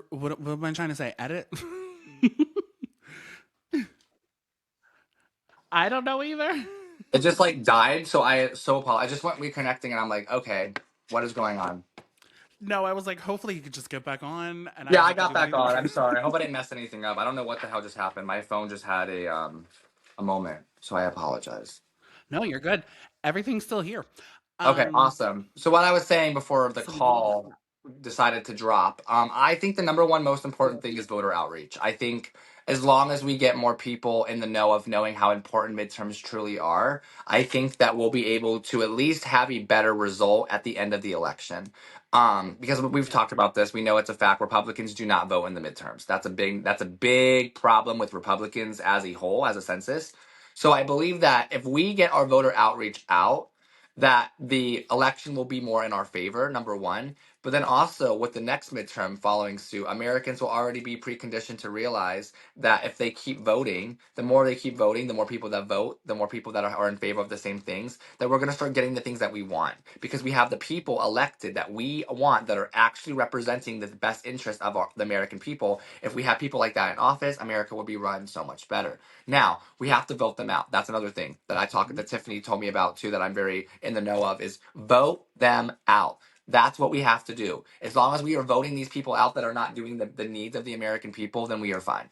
what am I trying to say? Edit? I don't know either. It just like died, so I just went reconnecting, and I'm like, okay, what is going on? No, I was like, hopefully he could just get back on, and I Yeah, don't I have to got do back anything. on. I'm sorry. I hope I didn't mess anything up. I don't know what the hell just happened. My phone just had a moment, so I apologize. No, you're good. Everything's still here. Okay, Um, awesome. So what I was saying before the so we didn't. call decided to drop, I think the number one most important thing is voter outreach. I think as long as we get more people in the know of knowing how important midterms truly are, I think that we'll be able to at least have a better result at the end of the election. Because we've Yeah. talked about this, we know it's a fact. Republicans do not vote in the midterms. That's a big problem with Republicans as a whole, as a census. So I believe that if we get our voter outreach out, that the election will be more in our favor, number one. But then also with the next midterm following suit, Americans will already be preconditioned to realize that if they keep voting, the more they keep voting, the more people that vote, the more people that are in favor of the same things, that we're going to start getting the things that we want because we have the people elected that we want that are actually representing the best interest of the American people. If we have people like that in office, America will be run so much better. Now, we have to vote them out. That's another thing that Tiffany told me about too that I'm very in the know of is vote them out. That's what we have to do. As long as we are voting these people out that are not doing the needs of the American people, then we are fine.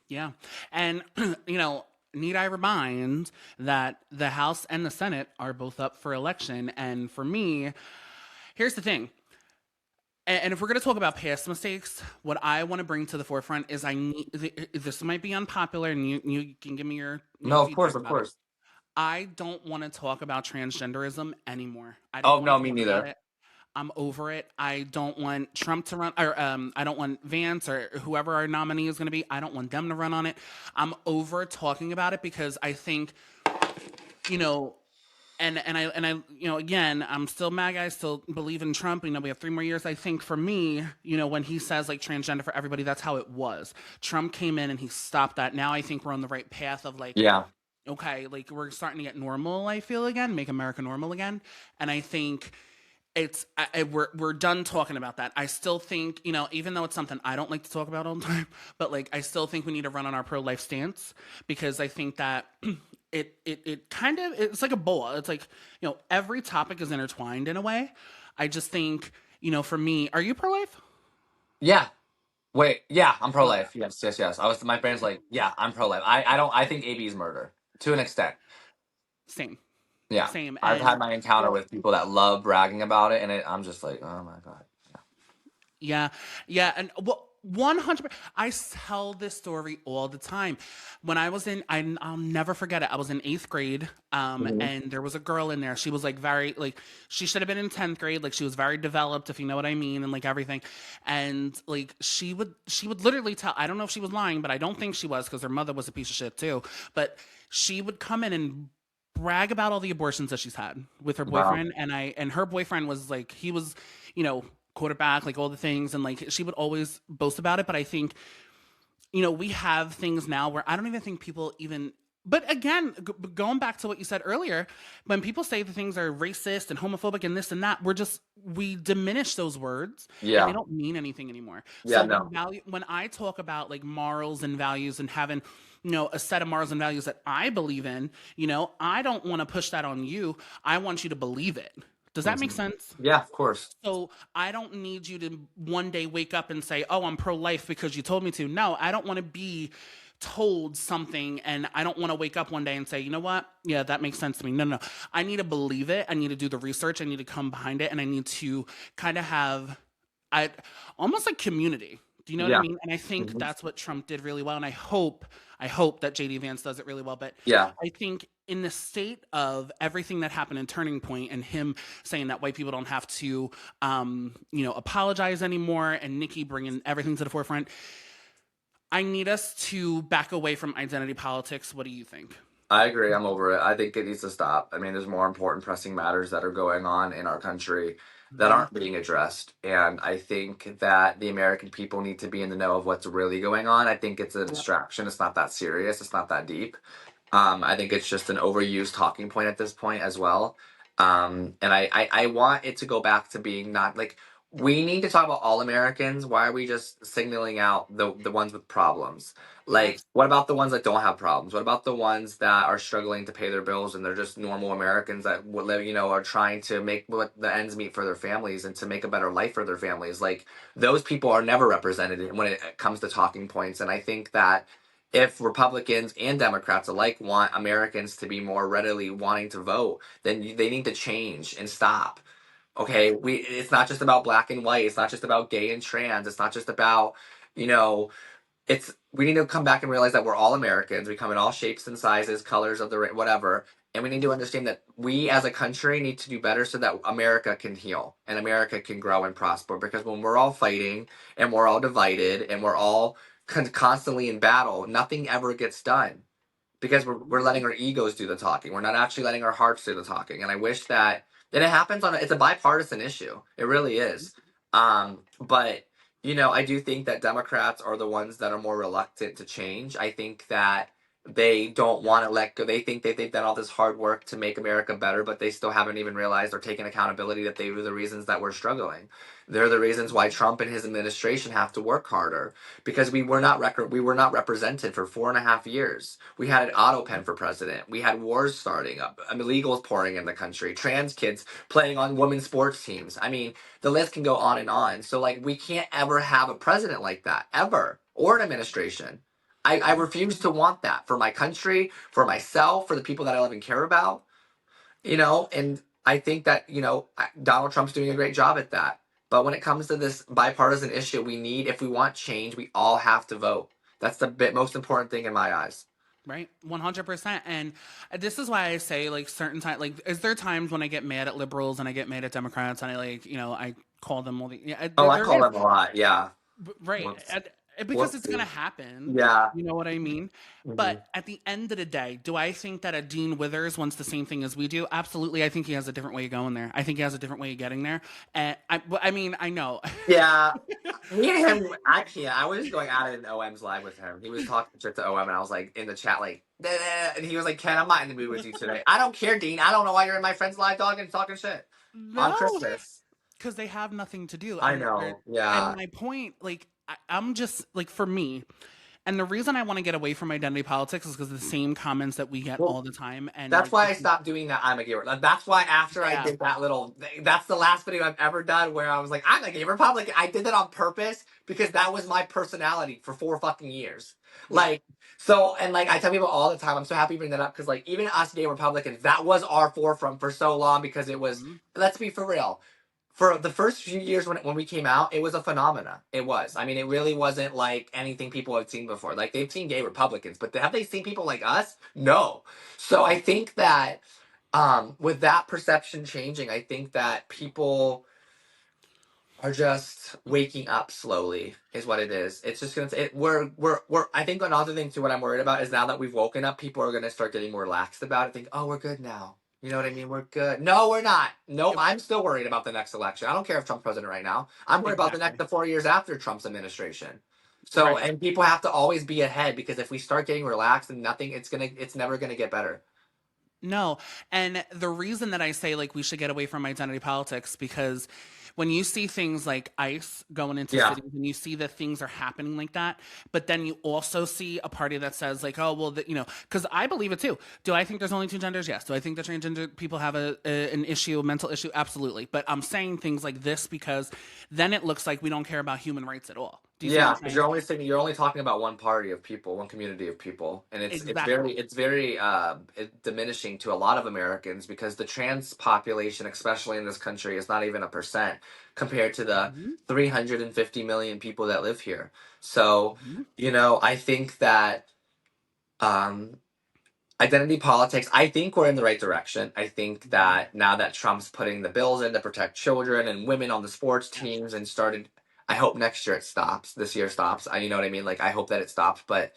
Yeah. And, need I remind that the House and the Senate are both up for election. And for me, here's the thing. And if we're going to talk about past mistakes, what I want to bring to the forefront is I need this might be unpopular, and you can give me your No, of course, feedback of about it. course. I don't want to talk about transgenderism anymore. I don't Oh want no, to me talk about neither. it. I'm over it. I don't want Trump to run, or I don't want Vance or whoever our nominee is going to be. I don't want them to run on it. I'm over talking about it because I think, you know, and I, again, I'm still MAGA. I still believe in Trump. We have 3 more years. I think for me, when he says like transgender for everybody, that's how it was. Trump came in and he stopped that. Now I think we're on the right path of like, Yeah. okay, like we're starting to get normal. I feel again, make America normal again, and I think we're done talking about that. I still think even though it's something I don't like to talk about all the time, but like I still think we need to run on our pro life stance because I think that it kind of it's like a boa. It's like every topic is intertwined in a way. I just think for me, are you pro life? Yeah. Wait, yeah, I'm pro Okay, life. Yes, yes, yes. My brain's like, yeah, I'm pro life. I don't I think AB is murder. To an extent. same, Yeah. same, I've had and my encounter well, with people that love bragging about it and I'm just like, oh my God. yeah, yeah, and well, 100. I tell this story all the time. When I was I'll never forget it. I was in 8th grade, Mhm. and there was a girl in there. She was like very like she should have been in 10th grade. Like she was very developed, if you know what I mean, and like everything. And like she would literally tell. I don't know if she was lying, but I don't think she was because her mother was a piece of shit too. But she would come in and brag about all the abortions that she's had with her Wow. boyfriend, and her boyfriend was like he was you know quarterback, like all the things, and like she would always boast about it. But I think we have things now where I don't even think people even. But again, going back to what you said earlier, when people say the things are racist and homophobic and this and that, we diminish those words and they Yeah. don't mean anything anymore. Yeah, So no. when I talk about like morals and values and having a set of morals and values that I believe in, I don't want to push that on you. I want you to believe it. Does that make Mhm. sense? Yeah, of course. So I don't need you to one day wake up and say, "Oh, I'm pro-life because you told me to." No, I don't want to be told something, and I don't want to wake up one day and say, "You know what? Yeah, that makes sense to me." No, no. I need to believe it. I need to do the research. I need to come behind it, and I need to kind of have I almost like community. Do you know what I Yeah. mean? And I think Mhm. that's what Trump did really well, and I hope that JD Vance does it really well. But Yeah. I think in the state of everything that happened in Turning Point and him saying that white people don't have to, apologize anymore, and Nikki bringing everything to the forefront, I need us to back away from identity politics. What do you think? I agree. I'm over it. I think it needs to stop. I mean, there's more important pressing matters that are going on in our country that Hmm. aren't being addressed. And I think that the American people need to be in the know of what's really going on. I think it's a Yep. distraction. It's not that serious. It's not that deep. I think it's just an overused talking point at this point as well. And I want it to go back to being not like we need to talk about all Americans. Why are we just signaling out the ones with problems? Like, what about the ones that don't have problems? What about the ones that are struggling to pay their bills and they're just normal Americans that would live, are trying to make what the ends meet for their families and to make a better life for their families? Like, those people are never represented when it comes to talking points. And I think that if Republicans and Democrats alike want Americans to be more readily wanting to vote, then they need to change and stop. Okay, it's not just about black and white. It's not just about gay and trans. It's not just about you know it's we need to come back and realize that we're all Americans. We come in all shapes and sizes, colors of the whatever, and we need to understand that we as a country need to do better so that America can heal and America can grow and prosper. Because when we're all fighting and we're all divided and we're all constantly in battle, nothing ever gets done because we're letting our egos do the talking. We're not actually letting our hearts do the talking. And I wish that and it happens it's a bipartisan issue. It really is. But I do think that Democrats are the ones that are more reluctant to change. I think that they don't want to let go. They think that they've done all this hard work to make America better, but they still haven't even realized or taken accountability that they were the reasons that we're struggling. They're the reasons why Trump and his administration have to work harder because we were not represented for 4.5 years. We had an auto pen for president. We had wars starting up, illegals pouring in the country, trans kids playing on women's sports teams. I mean, the list can go on and on. So like we can't ever have a president like that ever or an administration. I refuse to want that for my country, for myself, for the people that I love and care about. And I think that Donald Trump's doing a great job at that. But when it comes to this bipartisan issue, if we want change, we all have to vote. That's the most important thing in my eyes. Right, 100%. And this is why I say, like, certain time, like, is there times when I get mad at liberals and I get mad at Democrats and I, like, I call them all the, yeah, Oh, I there call is. them a lot. Yeah. Right. Whoops. Because it's going to Whoopsie. happen. Yeah. You know what I mean? Hmm. But at the end of the day, do I think that a Dean Withers wants the same thing as we do? Absolutely. I think he has a different way of going there. I think he has a different way of getting there. And I mean, I know. Yeah. Me and him, I can't. I was just going at it in OM's live with him. He was talking shit to OM, and I was like in the chat, like, "Nah, nah," and he was like, "Ken, I'm not in the mood with you today." I don't care, Dean. I don't know why you're in my friend's live dog and talking shit on No, Christmas. because they have nothing to do. I And know. Yeah. my point, like, I'm just, like, for me, and the reason I want to get away from identity politics is because of the same comments that we get Well, all the time. And that's why I stopped doing that. I'm a gamer. That's why after I yeah, did that little, that's the last video I've ever done where I was like, I'm a gay Republican. I did that on purpose because that was my personality for 4 fucking years. yeah. Like, so, and like I tell people all the time, I'm so happy you bring that up because like even us gay Republicans, that was our forefront for so long because it was, Mhm. let's be for real. For the first few years when we came out, it was a phenomena. It was. I mean, it really wasn't like anything people had seen before. Like they've seen gay Republicans, but have they seen people like us? No. So I think that with that perception changing, I think that people are just waking up slowly is what it is. It's just gonna we're I think another thing too what I'm worried about is now that we've woken up, people are gonna start getting more relaxed about it. Think, oh, we're good now. You know what I mean? We're good. No, we're not. No, Yep, I'm still worried about the next election. I don't care if Trump's president right now. I'm worried about exactly. the 4 years after Trump's administration. So, Right. and people have to always be ahead because if we start getting relaxed and nothing, it's never gonna get better. No. And the reason that I say, like, we should get away from identity politics, because when you see things like ICE going into Yeah. cities and you see that things are happening like that, but then you also see a party that says, like, oh, well, because I believe it too. Do I think there's only two genders? Yes. Do I think that transgender people have an issue, a mental issue? Absolutely. But I'm saying things like this because then it looks like we don't care about human rights at all. Do you see what Yeah, I'm because saying? you're only talking about one party of people, one community of people, and Exactly. it's very diminishing to a lot of Americans because the trans population, especially in this country, is not even a percent compared to the Hmm. 350 million people that live here. So, Hmm. I think that um, identity politics, I think we're in the right direction. I think Hmm. that now that Trump's putting the bills in to protect children and women on the sports Yes. teams and started, I hope next year it stops. This year stops. You know what I mean? Like, I hope that it stops, but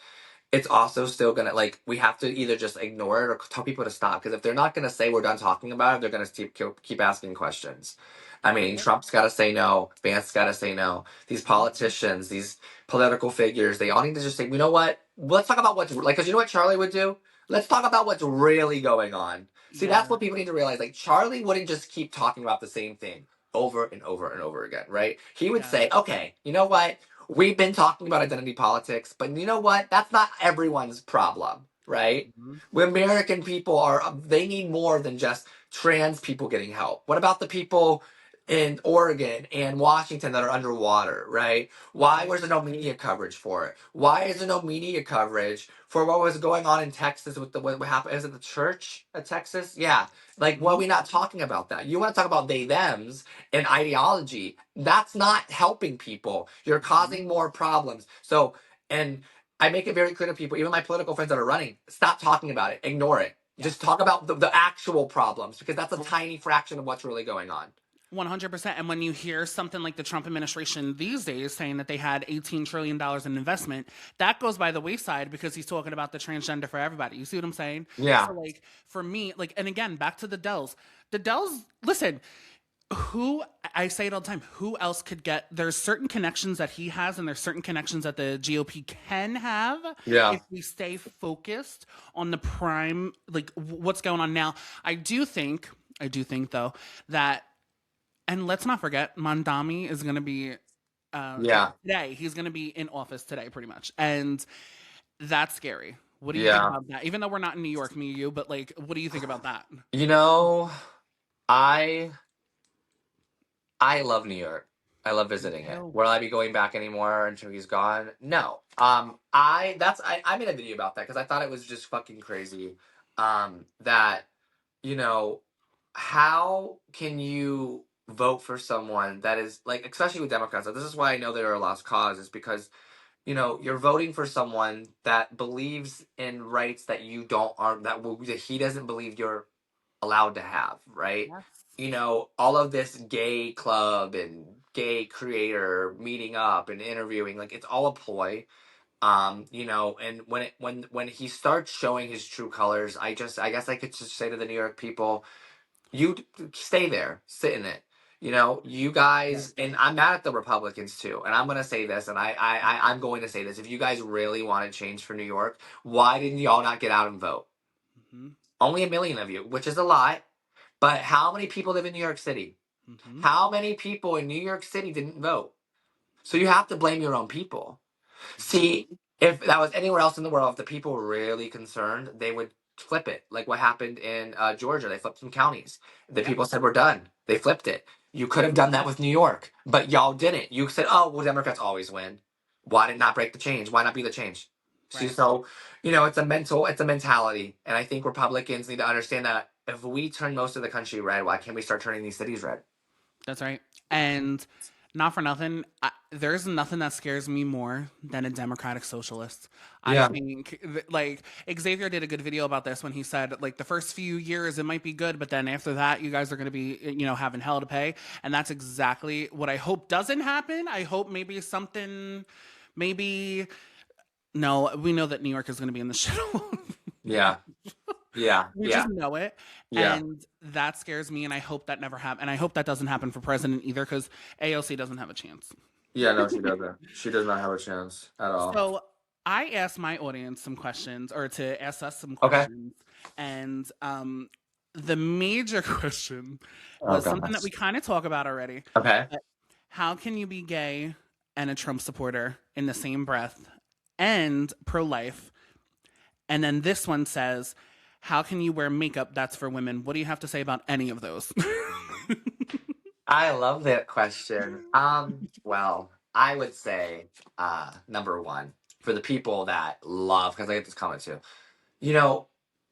it's also still gonna, like, we have to either just ignore it or tell people to stop. Because if they're not gonna say we're done talking about it, they're gonna keep asking questions. I mean, Yep. Trump's got to say no. Vance got to say no. These Mhm. politicians, these political figures, they all need to just say, you know what? Let's talk about what's like, because you know what Charlie would do? Let's talk about what's really going on. See, that's Yeah. what people need to realize. Like, Charlie wouldn't just keep talking about the same thing over and over and over again, right? He would Yes. say, okay, you know what? We've been talking about identity politics, but you know what? That's not everyone's problem, right? Mhm. We American people they need more than just trans people getting help. What about the people in Oregon and Washington that are underwater, right? Why Right. was there no media coverage for it? Why is there no media coverage for what was going on in Texas with what happened? Is it the church of Texas? Yeah. Like, what are Mhm. we not talking about that? You want to talk about they thems and ideology. That's not helping people. You're Mhm. causing more problems. So, and I make it very clear to people, even my political friends that are running, stop talking about it. Ignore it. Just Yes. talk about the actual problems because that's a tiny fraction of what's really going on. 100%. And when you hear something like the Trump administration these days saying that they had $18 trillion in investment, that goes by the wayside because he's talking about the transgender for everybody. You see what I'm saying? So, Yeah. like, for me, like, and again, back to the Dells. The Dells, listen, who I say it all the time, who else could get, there's certain connections that he has and there's certain connections that the GOP can have Yeah. if we stay focused on the prime, like what's going on now. I do think though that, and let's not forget, Mandami is going to be Yeah. today. He's going to be in office today, pretty much, and that's scary. What do you think Yeah. about that? Even though we're not in New York, me and you, but like, what do you think about that? You know, I I love New York. I love Me visiting it. too. Will I be going back anymore until he's gone? No. I made a video about that because I thought it was just fucking crazy. That you know, how can you vote for someone that is like, especially with Democrats? This is why I know they're a lost cause, is because you're voting for someone that believes in rights that you don't are that he doesn't believe you're allowed to have, right? Yes. All of this gay club and gay creator meeting up and interviewing, like it's all a ploy. And when he starts showing his true colors, I guess I could just say to the New York people, you stay there, sit in it. You Right. guys, and I'm mad at the Republicans too. And I'm gonna say this, and I'm going to say this. If you guys really want to change for New York, why didn't y'all not get out and vote? Hmm. Only a million of you, which is a lot. But how many people live in New York City? Hmm. How many people in New York City didn't vote? So you have to blame your own people. Hmm. See, if that was anywhere else in the world, if the people were really concerned, they would flip it. Like what happened in Georgia. They flipped some counties. The Yep. people said, we're done. They flipped it. You could have done that with New York, but y'all didn't. You said, oh, well, Democrats always win. Why did not break the change? Why not be the change? See, Right. so, it's a mentality. And I think Republicans need to understand that if we turn most of the country red, why can't we start turning these cities red? That's right. And not for nothing, there's nothing that scares me more than a democratic socialist. I Yeah. think, like, Xavier did a good video about this when he said, like, the first few years it might be good, but then after that, you guys are going to be, having hell to pay. And that's exactly what I hope doesn't happen. I hope maybe, no, we know that New York is going to be in the shithole. Yeah. Yeah. We just Yeah. know it. Yeah. And that scares me. And I hope that never happens. And I hope that doesn't happen for president either, because AOC doesn't have a chance. Yeah, no, she doesn't. She does not have a chance at all. So I asked my audience some questions, or to ask us some Okay. questions. And the major question Oh, was something that goodness. we kind of talk about already. Okay. But how can you be gay and a Trump supporter in the same breath and pro life? And then this one says, how can you wear makeup that's for women? What do you have to say about any of those? I love that question. Well, I would say, number one, for the people that love, because I get this comment too, you know,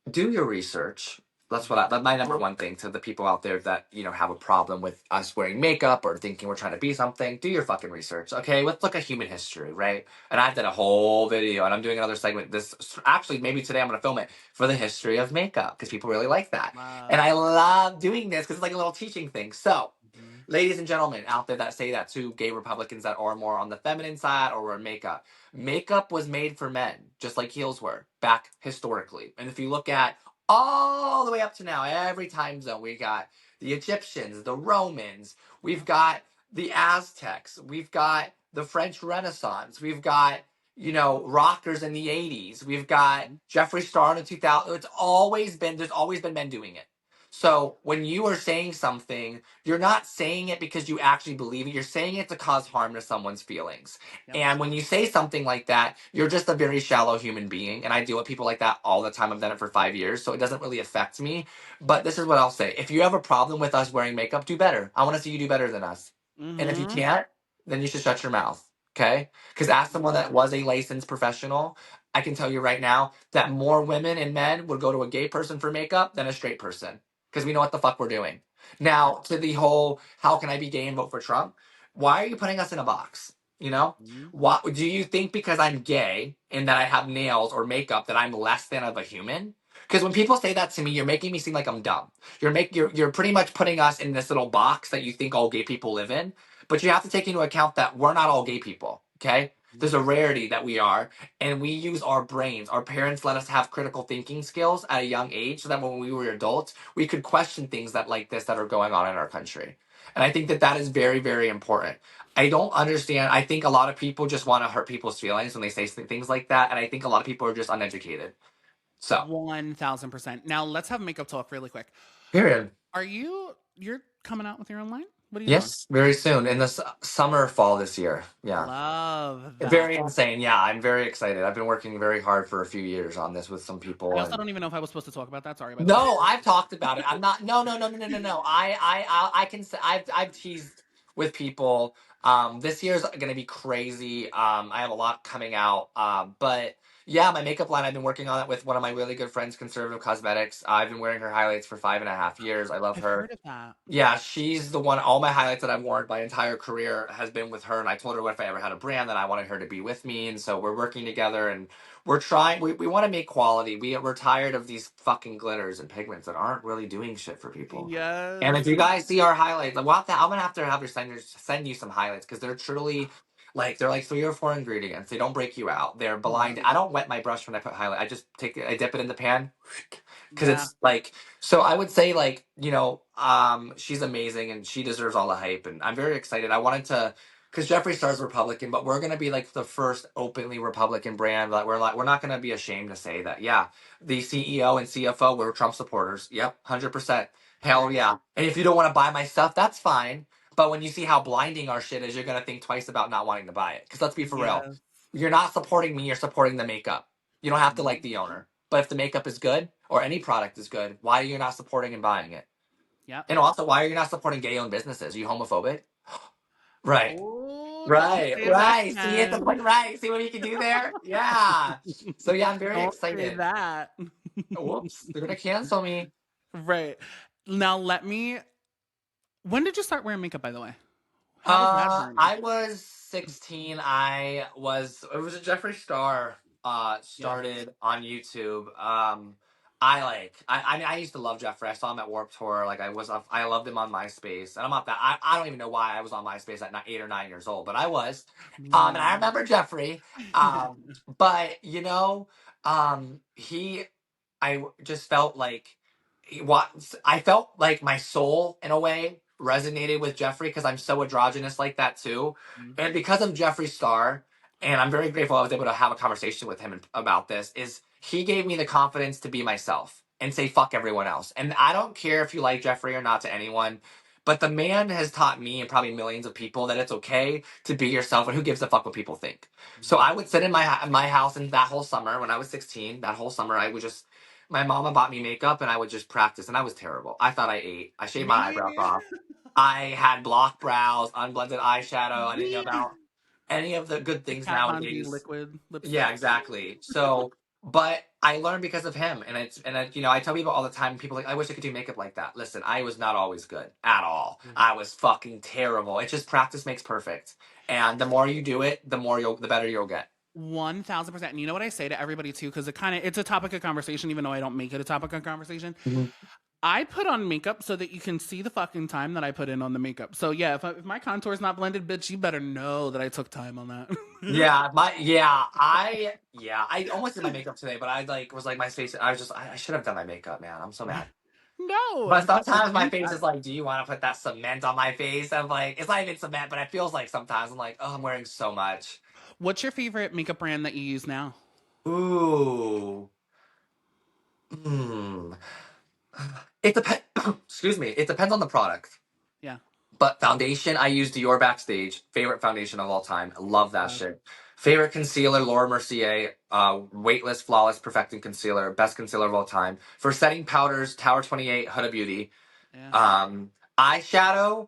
do your research. That's my number one thing to the people out there that, have a problem with us wearing makeup or thinking we're trying to be something. Do your fucking research. Okay. Let's look at human history, right? And I've done a whole video and I'm doing another segment. This actually, maybe today I'm going to film it for the history of makeup because people really like that. And Love. I love doing this because it's like a little teaching thing. So, Mhm. ladies and gentlemen out there that say that to gay Republicans that are more on the feminine side or wear makeup. Makeup was made for men, just like heels were back historically. And if you look at all the way up to now, every time zone, we got the Egyptians, the Romans, we've Yep. got the Aztecs, we've got the French Renaissance, we've got rockers in the 80s, we've got Mhm. Jeffree Star in the 2000s. There's always been men doing it. So when you are saying something, you're not saying it because you actually believe it. You're saying it to cause harm to someone's feelings. Yep. And when you say something like that, you're just a very shallow human being. And I deal with people like that all the time. I've done it for 5 years, so it doesn't really affect me. But this is what I'll say. If you have a problem with us wearing makeup, do better. I want to see you do better than us. And if you Mm-hmm. can't, then you should shut your mouth. Okay? Because as someone that was a licensed professional, I can tell you right now that more women and men would go to a gay person for makeup than a straight person because we know what the fuck we're doing. Now, to the whole, how can I be gay and vote for Trump? Why are you putting us in a box? Mm-hmm. What do you think because I'm gay and that I have nails or makeup that I'm less than of a human? Because when people say that to me, you're making me seem like I'm dumb. You're pretty much putting us in this little box that you think all gay people live in. But you have to take into account that we're not all gay people. Okay, There's a Yes. rarity that we are, and we use our brains. Our parents let us have critical thinking skills at a young age, so that when we were adults, we could question things that like this that are going on in our country. And I think that that is very, very important. I don't understand. I think a lot of people just want to hurt people's feelings when they say things like that, and I think a lot of people are just uneducated. So, 1000%. Now let's have makeup talk really quick. period. You're coming out with your own line? What are you doing? Yes, very soon in the summer, fall this year. Yeah. Love that. Very insane. Yeah, I'm very excited. I've been working very hard for a few years on this with some I people, also and don't even know if I was supposed to talk about that. Sorry, by the way. no, I've talked about it. I'm not. No, no, no, no, no, no, no. I can say I've teased with people. This year's gonna be crazy. I have a lot coming out. But yeah, my makeup line. I've been working on it with one of my really good friends, Conservative Cosmetics. I've been wearing her highlights for 5.5 years. I love I've her. heard of that. Yeah, she's the one. All my highlights that I've worn my entire career has been with her, and I told her what if I ever had a brand that I wanted her to be with me, and so we're working together, and we're trying. We want to make quality. We're tired of these fucking glitters and pigments that aren't really doing shit for people. And if Yes. you guys see our highlights, like, what the, I'm gonna have her send you some highlights because they're truly they're like 3 or 4 ingredients. They don't break you out. They're blind. I don't wet my brush when I put highlight. I just I dip it in the pan because Yeah. it's like so I would say like she's amazing and she deserves all the hype and I'm very excited. I wanted to because Jeffree Star's Republican, but we're gonna be like the first openly Republican brand that we're not gonna be ashamed to say that the CEO and CFO were Trump supporters. Yep, 100%. Hell Period. yeah. And if you don't want to buy my stuff, that's fine. But when you see how blinding our shit is, you're gonna think twice about not wanting to buy it. Because let's be for real, Yes. you're not supporting me, you're supporting the makeup. You don't have to like the owner. But if the makeup is good or any product is good, why are you not supporting and buying it? Yep. And also, why are you not supporting gay-owned businesses? Are you homophobic? Right. Oh, don't Right. say that, Right. See it the Ken. point. Right. See what you can do there? Yeah. So yeah, I'm very Don't say excited. that. Whoops. They're gonna cancel me. Right. Now let me. When did you start wearing makeup, by the way? How was that journey? I was 16. It was a Jeffree Star Yes. started on YouTube. I mean I used to love Jeffree. I saw him at Warped Tour. I loved him on MySpace. And I'm not that I don't even know why I was on MySpace at 8 or 9 years old, but I was. And I Mm. remember Jeffree. But he I just felt like I felt like my soul in a way resonated with Jeffree because I'm so androgynous like that too, and because of Jeffree Star, and I'm very grateful I was able to have a conversation with him about this. Is he gave me the confidence to be myself and say fuck everyone else, and I don't care if you like Jeffree or not to anyone. But the man has taught me and probably millions of people that it's okay to be yourself, and who gives a fuck what people think. So I would sit in my house, and that whole summer when I was 16, that whole summer I would just my mama bought me makeup and I would just practice and I was terrible. I thought I ate. I shaved my eyebrows Me. off. I had block brows, unblended eyeshadow. I didn't know Me. about any of the good The things Kat Von D nowadays. liquid Yeah, lipstick. exactly. So, but I learned because of him, and I tell people all the time. People are like, I wish I could do makeup like that. Listen, I was not always good at all. I was fucking terrible. It's just practice makes perfect, and the more you do it, the better you'll get. 1000%. And you know what I say to everybody too, because it's a topic of conversation, even though I don't make it a topic of conversation. Mhm. I put on makeup so that you can see the fucking time that I put in on the makeup. So yeah, if my contour is not blended, bitch, you better know that I took time on that. I almost did my makeup today, but I like was like my face. I should have done my makeup, man. I'm so mad. No, But sometimes my you face got is like, do you want to put that cement on my face? I'm like, it's not even cement, but it feels like sometimes I'm like, oh, I'm wearing so much. What's your favorite makeup brand that you use now? Ooh. Hmm. It depends. Excuse me. It depends on the product. Yeah. But foundation, I use Dior Backstage. Favorite foundation of all time. Love that Love. shit. Favorite concealer, Laura Mercier. Weightless, flawless, perfecting concealer. Best concealer of all time. For setting powders, Tower 28, Huda Beauty. Yeah. Eyeshadow,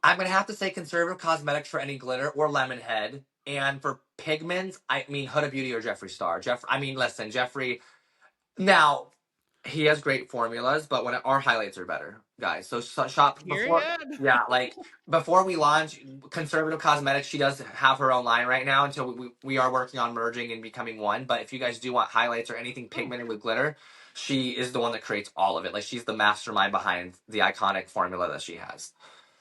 I'm gonna have to say Conservative Cosmetics for any glitter or Lemonhead. And for pigments, I mean Huda Beauty or Jeffree Star. I mean, listen, Jeffree. Now he has great formulas, but when our highlights are better, guys. So shop before, Period. yeah, like before we launch Conservative Cosmetics. She does have her own line right now until we are working on merging and becoming one. But if you guys do want highlights or anything Oh, pigmented with glitter, she is the one that creates all of it. Like she's the mastermind behind the iconic formula that she has.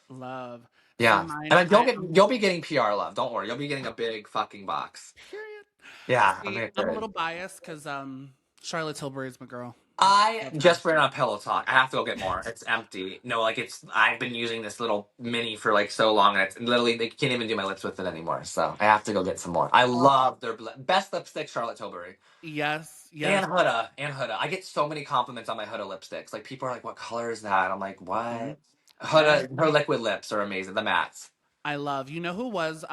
love. See Yeah, mine. and then you'll be getting PR love. Don't worry, you'll be getting a big fucking box. Period. Yeah, I'm See, I'm a excited. little biased because Charlotte Tilbury's my girl. I Love her. just ran out of Pillow Talk. I have to go get more. It's empty. No, like it's. I've been using this little mini for like so long, and it's literally they can't even do my lips with it anymore. So I have to go get some more. I Oh, love their best lipstick, Charlotte Tilbury yes, and yes. Huda. I get so many compliments on my Huda lipsticks. Like people are like, "What color is that?" I'm like, Mhm. "What?" Yes. Huda, her liquid lips are amazing. The mattes. I love. You know who was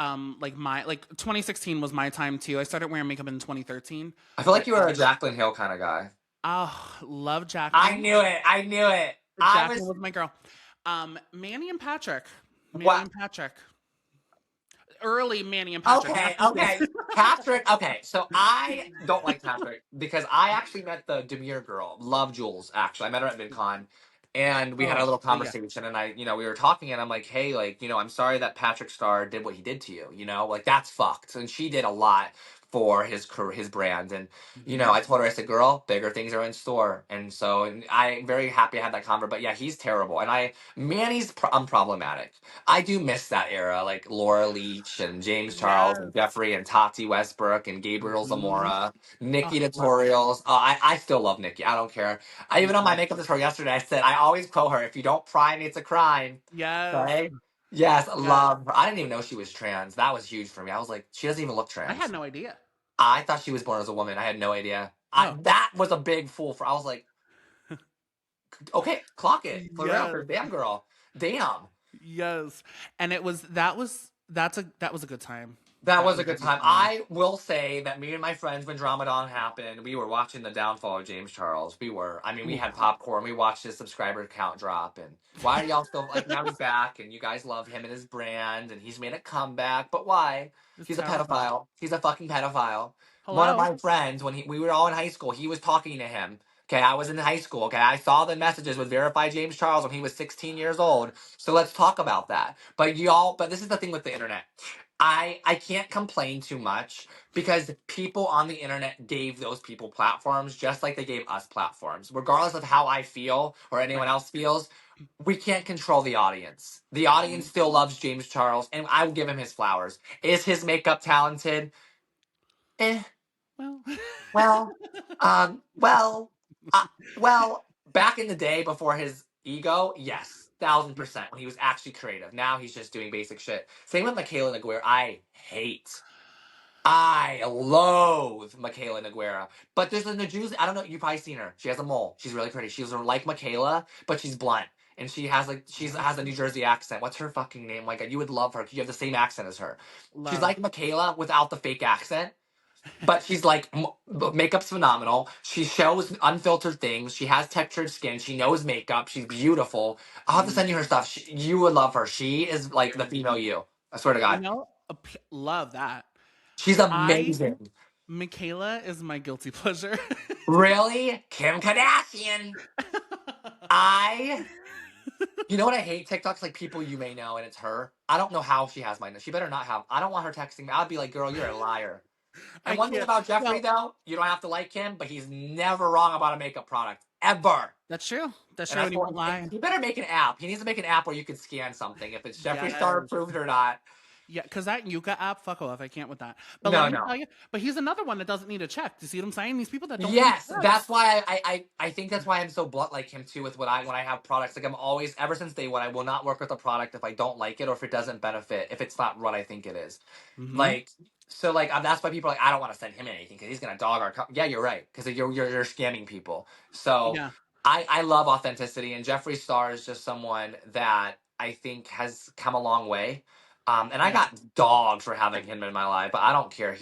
like my 2016 was my time too. I started wearing makeup in 2013, I feel like but you are a Jaclyn Hill kind of guy. oh, love I Jacqueline. knew it. I knew it. I Jacqueline was was my girl. Manny and Patrick. Manny what? and Patrick. Early Manny and Patrick, not Okay, these days. okay. Patrick, okay. So I don't like Patrick because I actually met the Demure girl, Love Jules, actually. I met her at VidCon and we had a Oh, little yeah. conversation and we were talking and I'm like, hey, like, I'm sorry that Patrick Starr did what he did to you, like that's fucked. And she did a lot for his career, his brand. And, Hmm. I told her, I said, girl, bigger things are in store. And I'm very happy I had that convo. But yeah, he's terrible. And Manny's unproblematic. I do miss that era, like Laura Leach and James Charles and Yes. Jeffrey and Tati Westbrook and Gabriel Hmm. Zamora, Oh, Nikki love her. tutorials. Oh, I still love Nikki. I don't care. I Me even on my too. makeup tutorial yesterday, I said I always quote her: "If you don't pry me, it's a crime." Yes. Okay. Yes, Yes. love her. I didn't even know she was trans. That was huge for me. I was like, she doesn't even look I had trans. no idea. I thought she was born as a woman. I had no idea. Oh, That was a big fool for. I was like, okay, clock it for real, yes. for damn girl, damn. Yes. And that was a good time. That That was a was a good good time. time. I will say that me and my friends, when Dramadan happened, we were watching the downfall of James Charles. We were. I mean, we Ooh. had popcorn. We watched his subscriber count drop. And why are y'all still like, now he's back and you guys love him and his brand and he's made a comeback. But why? It's He's a terrible. pedophile. He's a fucking pedophile. One of Hello? my friends, when we were all in high school, he was talking to him. Okay, I was in high school. Okay, I saw the messages with verified James Charles when he was 16 years old. So let's talk about that. But this is the thing with the internet. I can't complain too much because people on the internet gave those people platforms just like they gave us platforms. Regardless of how I feel or anyone Right. else feels, we can't control the audience. The audience Mhm. still loves James Charles, and I will give him his flowers. Is his makeup talented? Eh, Well, well, well, uh, back in the day before his ego, yes, 1,000% when he was actually creative. Now he's just doing basic shit. Same with Michaela Naguir. I loathe Michaela Naguera. But there's a Najuz. I don't know. You've probably seen her. She has a mole. She's really pretty. She's like Michaela, but she's blunt. And she has a New Jersey accent. What's her fucking name? Like you would love her because you have the same accent as her. She's love. like Michaela without the fake accent. But she's like makeup's phenomenal. She shows unfiltered things. She has textured skin. She knows makeup. She's beautiful. I'll have to Mm, send you her stuff. You would love her. She is like the female you. I swear to you God. know, love that. She's I amazing. Michaela is my guilty pleasure. Really? Kim Kardashian. I. You know what I hate? TikTok's like people you may know, and it's her. I don't know how she has my. She better not have. I don't want her texting me. I'd be like, girl, you're a liar. And I one thing can't. about Jeffrey, Well, though, you don't have to like him, but he's never wrong about a makeup product. Ever. that's true. That's And true, I and he told won't him, lie. he better make an app. He needs to make an app where you can scan something, if it's Jeffree Star Yes. approved or not. Yeah, because that Yuka app, fuck off. I can't with that. But let No, me no. tell you, but he's another one that doesn't need a check. Do you see what I'm saying? These people that don't need Yes, that's checks. why I think that's why I'm so blunt like him too with when I have products. Like I'm always ever since day one, I will not work with a product if I don't like it or if it doesn't benefit, if it's not what I think it is. Mm-hmm. Like so like that's why people are like I don't want to send him anything because he's gonna dog our yeah, you're right, because you're scamming people. So Yeah. I love authenticity, and Jeffree Star is just someone that I think has come a long way. And I Yeah. got dogged for having him in my life, but I don't care.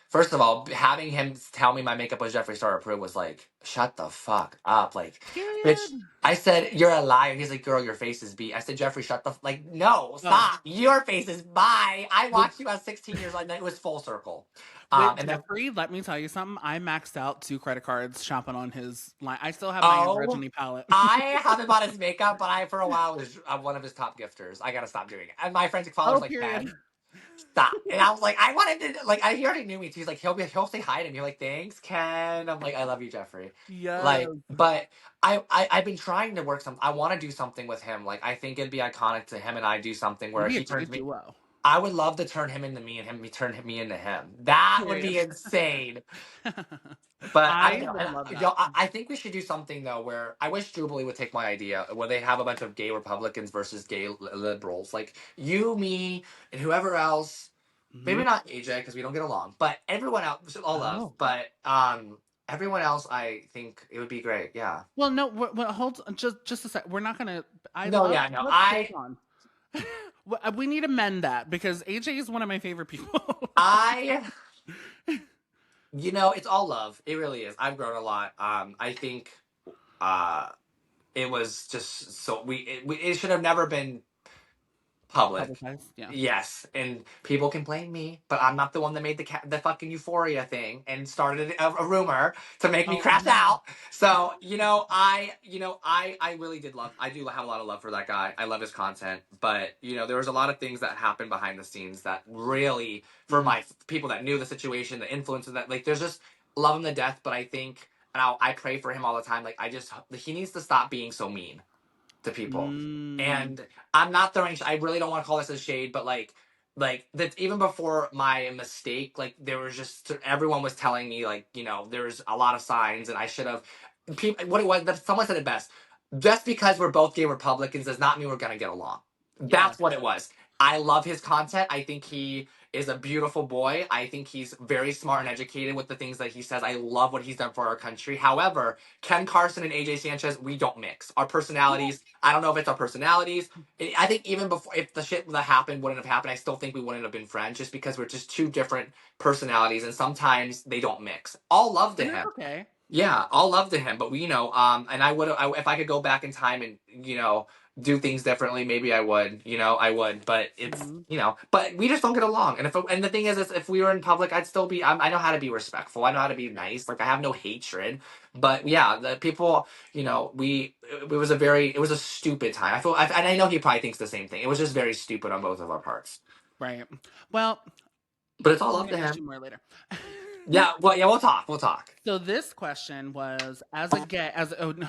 First of all, having him tell me my makeup was Jeffree Star approved was like, shut the fuck up. Like, bitch, Period. I said, you're a liar. He's like, girl, your face is beat. I said, Jeffree, shut the, like, no, Oh, stop. Your face is bye. I with watched you at 16 years old, and it was full circle. with And then, Jeffrey, let me tell you something. I maxed out 2 credit cards shopping on his line. I still have my oh, androgyny palette. I haven't bought his makeup, but I, for a while, was one of his top gifters. I gotta stop doing it. And my friends and followers Oh, like period. Ken. stop. And I was like, I wanted to, like, he already knew me too. He's like, he'll say hi to me. You're like, thanks, Ken. I'm like, I love you, Jeffrey. Like, Yes. but I've been trying to work some. I want to do something with him. Like, I think it'd be iconic to him and I do something You'd where be a he turns great me. duo. I would love to turn him into me and him turn me into him. That would Period. be insane. But I don't I know. would And love that. yo, I think we should do something though where I wish Jubilee would take my idea where they have a bunch of gay Republicans versus gay liberals. Like you, me, and whoever else. Hmm. Maybe not AJ because we don't get along, but everyone else, all love. Oh. But everyone else, I think it would be great. Yeah. Well, no, hold just a sec. We're not gonna. I No, love. yeah, no. Let's hold on. We need to mend that because AJ is one of my favorite people. I, it's all love. It really is. I've grown a lot. I think, uh, it was just so it should have never been public. Publicized, yeah. Yes, and people can blame me, but I'm not the one that made the fucking Euphoria thing and started a rumor to make me Oh crash no. out. So I really did love. I do have a lot of love for that guy. I love his content, but there was a lot of things that happened behind the scenes that really, for Mm. my people that knew the situation, the influence of that, like there's just love him to death. But I think, and I pray for him all the time. Like he needs to stop being so mean to people. Mm. And I'm not throwing. I really don't want to call this a shade, but like that. Even before my mistake, like there was just everyone was telling me like there's a lot of signs, and I should have. People, what it was, someone said it best. Just because we're both gay Republicans does not mean we're gonna get along. Yes. That's what it was. I love his content. I think he is a beautiful boy. I think he's very smart and educated with the things that he says. I love what he's done for our country. However, Ken Carson and AJ Sanchez, we don't mix. Our personalities, I don't know if it's our personalities. I think even before, if the shit that happened wouldn't have happened, I still think we wouldn't have been friends just because we're just two different personalities and sometimes they don't mix. All love to And that's him. okay. Yeah, all love to him. But and I would, if I could go back in time and, do things differently, maybe I would, I would. But it's, Hmm. but we just don't get along. And the thing is if we were in public, I'd still be, I know how to be respectful. I know how to be nice. Like I have no hatred. But yeah, the people, it was a stupid time. And I know he probably thinks the same thing. It was just very stupid on both of our parts. Right. Well, But it's all I'm up gonna to ask you him. more later. Yeah. Well, yeah, we'll talk. We'll talk. So this question was as a gay, as oh, no,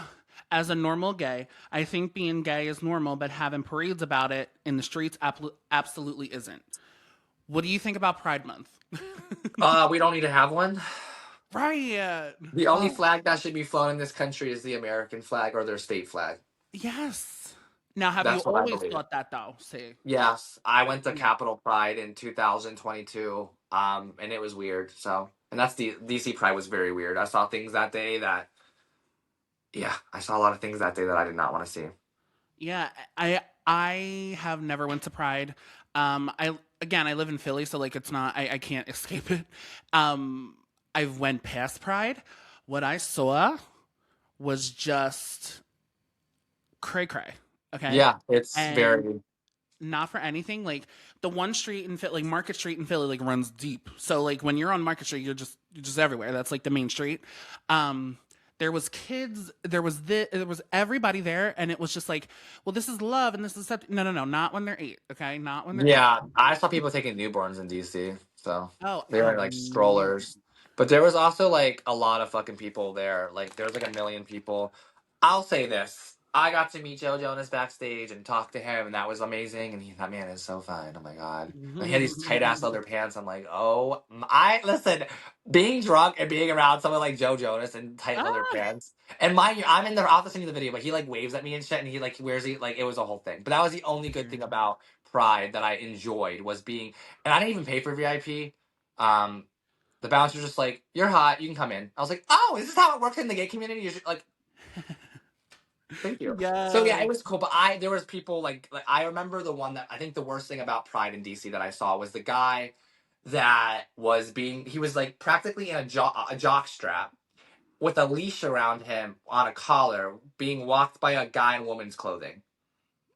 as a normal gay, I think being gay is normal, but having parades about it in the streets absolutely isn't. What do you think about Pride Month? We don't need to have one. Right. The only Oh, flag that should be flown in this country is the American flag or their state flag. yes. Now, have you That's what I always believe. thought that though? See. Yes, I went to Yeah. Capitol Pride in 2022, and it was weird. So, and that's the DC Pride was very weird. I saw things that day that, yeah, I saw a lot of things that day that I did not want to see. Yeah, I have never went to Pride. I again I live in Philly, so like it's not I can't escape it. Um, I went past Pride. What I saw was just cray cray. Okay, Yeah, it's and very. not for anything. Like the one street in Philly, like Market Street in Philly, like runs deep. So like when you're on Market Street, you're just everywhere. That's like the main street. Um, there was kids, there was everybody there, and it was just like, well, this is love, and this is such, no, no, no, not when they're 8, okay, not when they're 8. Yeah, I saw people taking newborns in DC, so Oh, they were oh in, like man. strollers. But there was also like a lot of fucking people there. Like there was like a million people. I'll say this: I got to meet Joe Jonas backstage and talk to him, and that was amazing. And that man is so fine. Oh my god! And he had these tight ass leather pants. I'm like, oh, I listen. Being drunk and being around someone like Joe Jonas in tight leather Ah, pants. And mind you, I'm in the office in the video, but he like waves at me and shit, and he like wears like it was a whole thing. But that was the only good thing about Pride that I enjoyed was being, and I didn't even pay for VIP. Um, the bouncer was just like, "You're hot, you can come in." I was like, "Oh, is this how it works in the gay community?" Like, thank you. So yeah, it yes. was cool. But there was people like I remember the one that I think the worst thing about Pride in DC that I saw was the guy that was he was like practically in a jock strap with a leash around him on a collar, being walked by a guy in woman's clothing.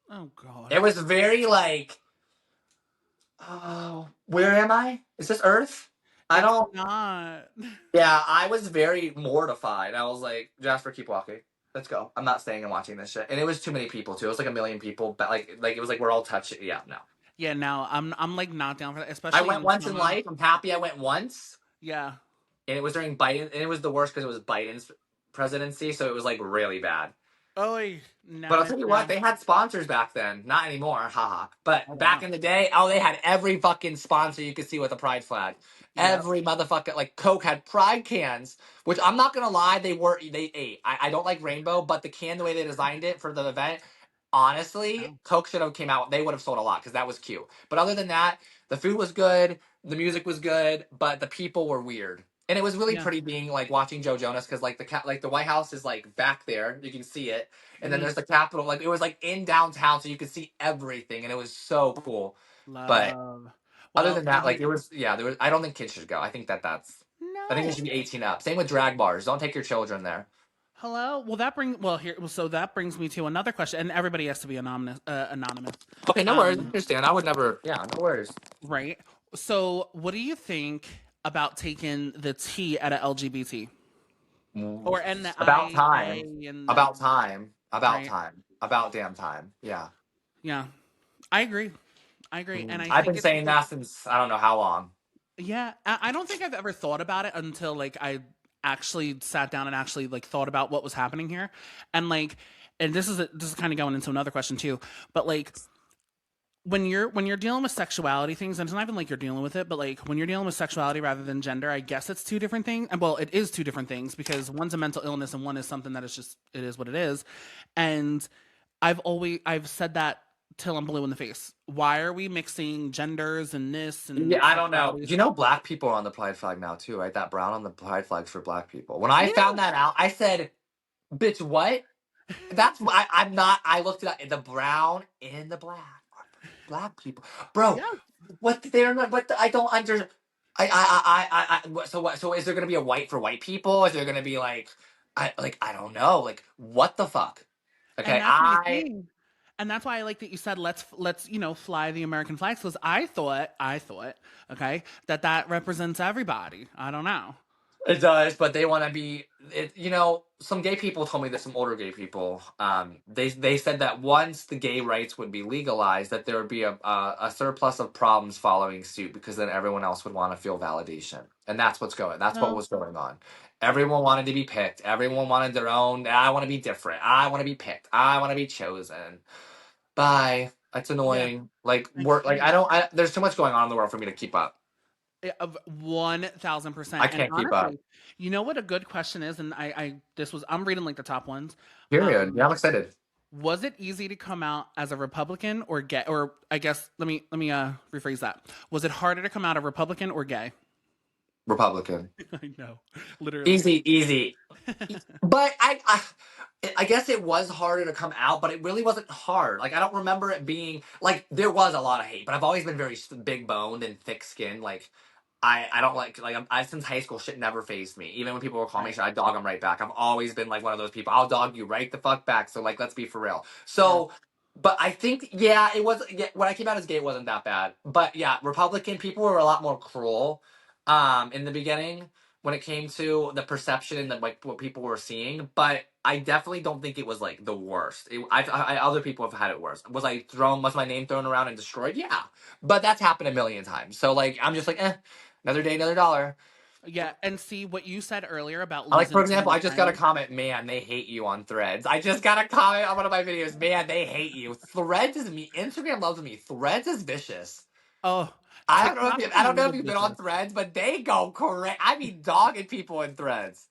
Oh God. It was very like, oh, where am I? Is this Earth? I It's don't. not. Yeah, I was very mortified. I was like, Jasper, keep walking. Let's go. I'm not staying and watching this shit. And it was too many people too. It was like a million people, but like it was like we're all touching. Yeah, no. Yeah, no, I'm like not down for that, I especially went in once in summer. life. I'm happy I went once, Yeah. and it was during Biden, and it was the worst because it was Biden's presidency, so it was like really bad. Oh, But now I'll I tell you what, now. they had sponsors back then. Not anymore, haha. But Oh back wow. in the day, oh, they had every fucking sponsor you could see with a pride flag. Yep. Every motherfucker, like Coke had pride cans, which I'm not gonna lie, they ate. I don't like rainbow, but the can, the way they designed it for the event, honestly, Oh, Coke should have came out. They would have sold a lot because that was cute. But other than that, the food was good, the music was good, but the people were weird. And it was really yeah. pretty being like watching Joe Jonas because like the White House is like back there, you can see it, and then Mm, there's the Capitol. Like it was like in downtown, so you could see everything, and it was so cool. But love. other Well, than that, like it was, yeah, there was. I don't think kids should go. I think that's. I think they no. should be 18 up. Same with drag bars. Don't take your children there. Hello. Well, that brings me to another question, and everybody has to be anonymous. Anonymous. Okay, no worries. I Um, understand. I would never. Yeah, no worries. right. So, what do you think about taking the T at a LGBT Mm. or N About I time. A and About time. About right? time. About damn time. Yeah. Yeah, I agree. I agree, and I I've think been it's saying because that since I don't know how long. yeah, I don't think I've ever thought about it until like I actually sat down and actually like thought about what was happening here, and like, and this is kind of going into another question too, but like when you're dealing with sexuality things, and it's not even like you're dealing with it, but like when you're dealing with sexuality rather than gender, I guess it's two different things. And well, it is two different things because one's a mental illness and one is something that is just it is what it is. And I've said that till I'm blue in the face. Why are we mixing genders and this Yeah, and I don't know. sexualities? You know, black people are on the pride flag now too, right? That brown on the pride flags for black people. When I Yeah, found that out, I said, "Bitch, what?" That's why I'm not. I looked it up. The brown and the black are for black people, bro. yeah. What they're not? What I don't under. So what? So is there gonna be a white for white people? Is there gonna be I don't know. Like what the fuck? And Okay, that's my thing. And that's why I like that you said let's fly the American flags because I thought okay that represents everybody. I don't know. it does, but they want to be. It, you know, some gay people told me that some older gay people, they said that once the gay rights would be legalized, that there would be a surplus of problems following suit because then everyone else would want to feel validation, and that's what's going. That's what No, was going on. Everyone wanted to be picked. Everyone wanted their own. I want to be different. I want to be picked. I want to be chosen. Bye. That's yeah, annoying. Like I work. Like I can't. don't. There's too much going on in the world for me to keep up. Of 1,000%. I And can't keep up. honestly, you know what a good question is, and I'm reading like the top ones. Period. Um, Yeah, I'm excited. was it easy to come out as a Republican or gay? Or I guess let me rephrase that. Was it harder to come out a Republican or gay? Republican. I know, literally. Easy, easy. But I guess it was harder to come out, but it really wasn't hard. Like I don't remember it being like there was a lot of hate, but I've always been very big boned and thick skinned. Like I don't like I since high school shit never phased me. Even when people were calling me Right. shit, I dog them right back. I've always been like one of those people. I'll dog you right the fuck back. So like let's be for real. Yeah. So. But I think, yeah, it was. Yeah, when I came out as gay, it wasn't that bad. But yeah, Republican people were a lot more cruel, in the beginning when it came to the perception and the, like what people were seeing. But I definitely don't think it was like the worst. Other people have had it worse. Was my name thrown around and destroyed? Yeah, but that's happened a million times. So like I'm just like, another day, another dollar. Yeah. And see what you said earlier about Like for losing so example, many I just got a friends. comment. Man, they hate you on Threads. I just got a comment on one of my videos. Man, they hate you. Threads is me. Instagram loves me. Threads is vicious. Oh, TikTok is I don't know if muted you've been on vicious. Threads, but they go correct. I mean, dogging people in Threads.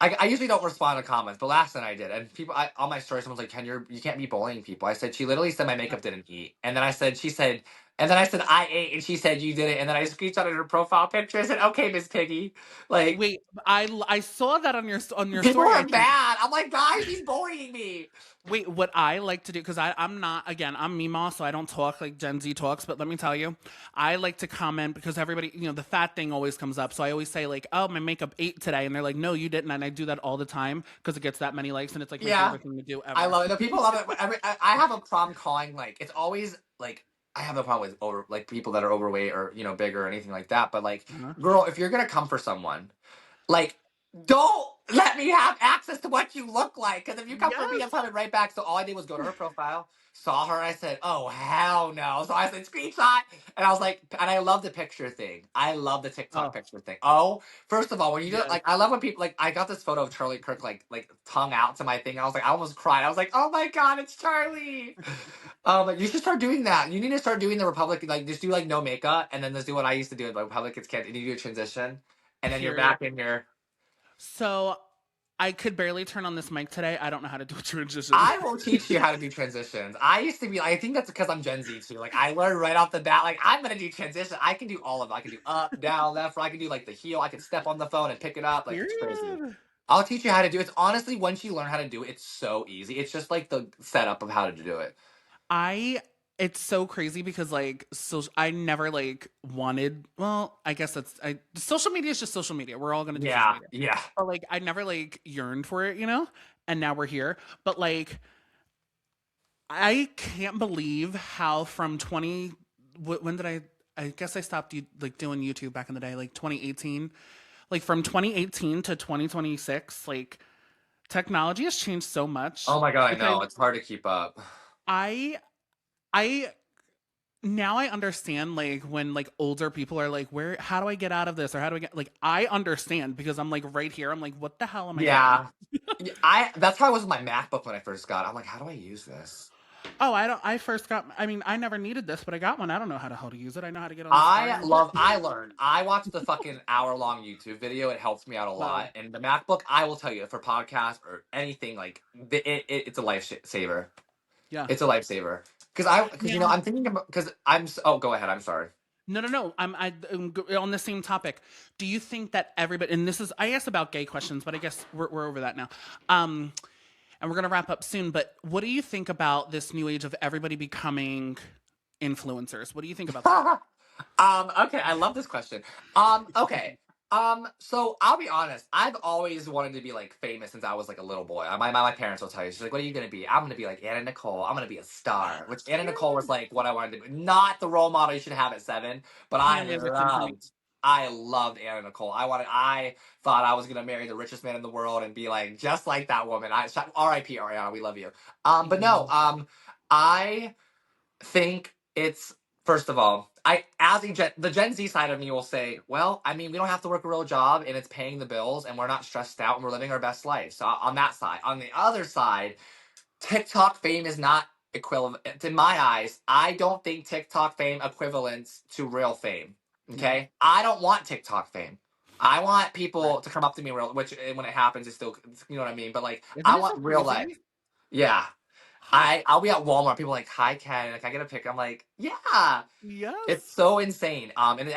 I usually don't respond to comments, but last night I did, and people on my story, someone's like, "Ken, you can't be bullying people." I said she literally said my makeup didn't eat, and then I said I ate, and she said you did it, and then I screenshotted her profile picture. I said, "Okay, Miss Piggy," like Wait, I saw that on your people story. I are think. mad. I'm like, guys, he's bullying me. Wait, what I like to do because I'm not again I'm Mima, so I don't talk like Gen Z talks. But let me tell you, I like to comment because everybody, the fat thing always comes up. So I always say like, "Oh, my makeup ate today," and they're like, "No, you didn't." And I do that all the time because it gets that many likes, and it's like my Yeah, favorite thing to do I ever. love it. The people love it. I have a problem calling like it's always like I have a problem with over like people that are overweight or bigger or anything like that. But like, Uh-huh. girl, if you're gonna come for someone, like. don't let me have access to what you look like. Because if you come for me, I'm Yes. coming right back. So all I did was go to her profile, saw her, and I said, "Oh hell no!" So I said, "Screenshot," and I was like, and I love the picture thing. I love the TikTok Oh, picture thing. Oh, first of all, when you do yes. like, I love when people like, I got this photo of Charlie Kirk like tongue out to my thing. I was like, I almost cried. I was like, "Oh my god, it's Charlie." You should start doing that. You need to start doing the Republican, like just do like no makeup, and then just do what I used to do with Republicans can't. And you do a transition, and then you're Period. back in your. So I could barely turn on this mic today. I don't know how to do a transition. I will teach you how to do transitions. I used to be. I think that's because I'm Gen Z too. Like I learned right off the bat. Like I'm gonna do transition. I can do all of it. I can do up, down, left, right. I can do like the heel. I can step on the phone and pick it up. Like it's crazy. Period. I'll teach you how to do it. It's honestly once you learn how to do it, it's so easy. It's just like the setup of how to do it. I it's so crazy because like I never like wanted, well, I guess social media is just social media. We're all gonna do social Yeah, media. yeah. But like I never like yearned for it, you know? And now we're here. But like I can't believe how from 20 when did I guess I stopped like doing YouTube back in the day, like 2018. Like from 2018 to 2026, like technology has changed so much. Oh my god, I Like I know. It's hard to keep up. I I now I understand like when like older people are like, where how do I get out of this, or how do I get, like, I understand because I'm like right here. I'm like, what the hell am I doing? Yeah. I that's how I was with my MacBook when I first got it. I'm like, how do I use this? Oh, I first got, I mean, I never needed this, but I got one. I don't know how to use it. I know how to get on Safari and shit. I learned. I watched the fucking hour-long YouTube video. It helps me out a lot. Well, And the MacBook, I will tell you, for podcasts or anything, like, it's a lifesaver. yeah. It's a lifesaver. Because, Now, I'm thinking about, because oh, go ahead. I'm sorry. no. On the same topic. Do you think that everybody, and this is, I asked about gay questions, but I guess we're over that now. And we're gonna wrap up soon. But what do you think about this new age of everybody becoming influencers? What do you think about that? Okay, I love this question. Okay. So I'll be honest. I've always wanted to be like famous since I was like a little boy. My parents will tell you. She's like, "What are you gonna be?" I'm gonna be like Anna Nicole. I'm gonna be a star. Which Anna Nicole was Period. like what I wanted to be. Not the role model you should have at 7, but Transition for me. I loved Anna Nicole. I thought I was gonna marry the richest man in the world and be like just like that woman. R.I.P. Ariana, we love you. But no, Mhm. I think it's first of all, I as the Gen Z side of me will say, well, I mean, we don't have to work a real job and it's paying the bills and we're not stressed out and we're living our best life. So on that side, on the other side, TikTok fame is not equivalent in my eyes. I don't think TikTok fame equivalents to real fame. No. Okay, I don't want TikTok fame. I want Right. people to come up to me real, which when it happens, is still, you know what I mean. But like, Isn't I it want so real life. crazy? Yeah, I'll be at Walmart. People are like, "Hi, Ken. Like, I get a pic." I'm like, "Yeah." It's Yes. so insane. And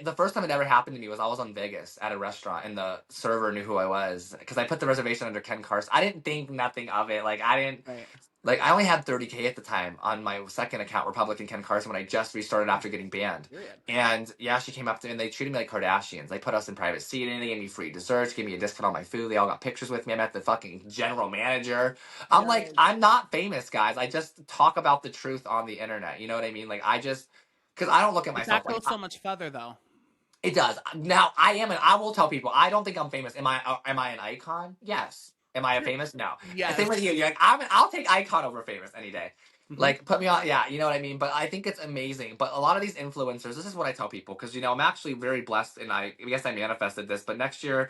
the first time it ever happened to me was I was on Vegas at a restaurant, and the server knew who I was because I put the reservation under Ken Carson. I didn't think nothing of it. Like I didn't Right. like I only had 30K at the time on my second account, Republican Ken Carson, when I just restarted after getting banned. Period. And yeah, she came up to me and they treated me like Kardashians. They put us in private seating. They gave me free desserts, gave me a discount on my food. They all got pictures with me. I met the fucking general manager. I'm like, Yes. I'm not famous, guys. I just talk about the truth on the internet. You know what I mean? Like, I just, because I don't look at But myself that like goes so much further, though. it does. Now, I am, and I will tell people, I don't think I'm famous. Am I an icon? Yes. Am I a famous? No. Same with you. Yes. You're like, I'll take icon over famous any day. Hmm. Like, put me on, yeah, you know what I mean? But I think it's amazing. But a lot of these influencers, this is what I tell people, because, I'm actually very blessed, and I guess I manifested this, but next year,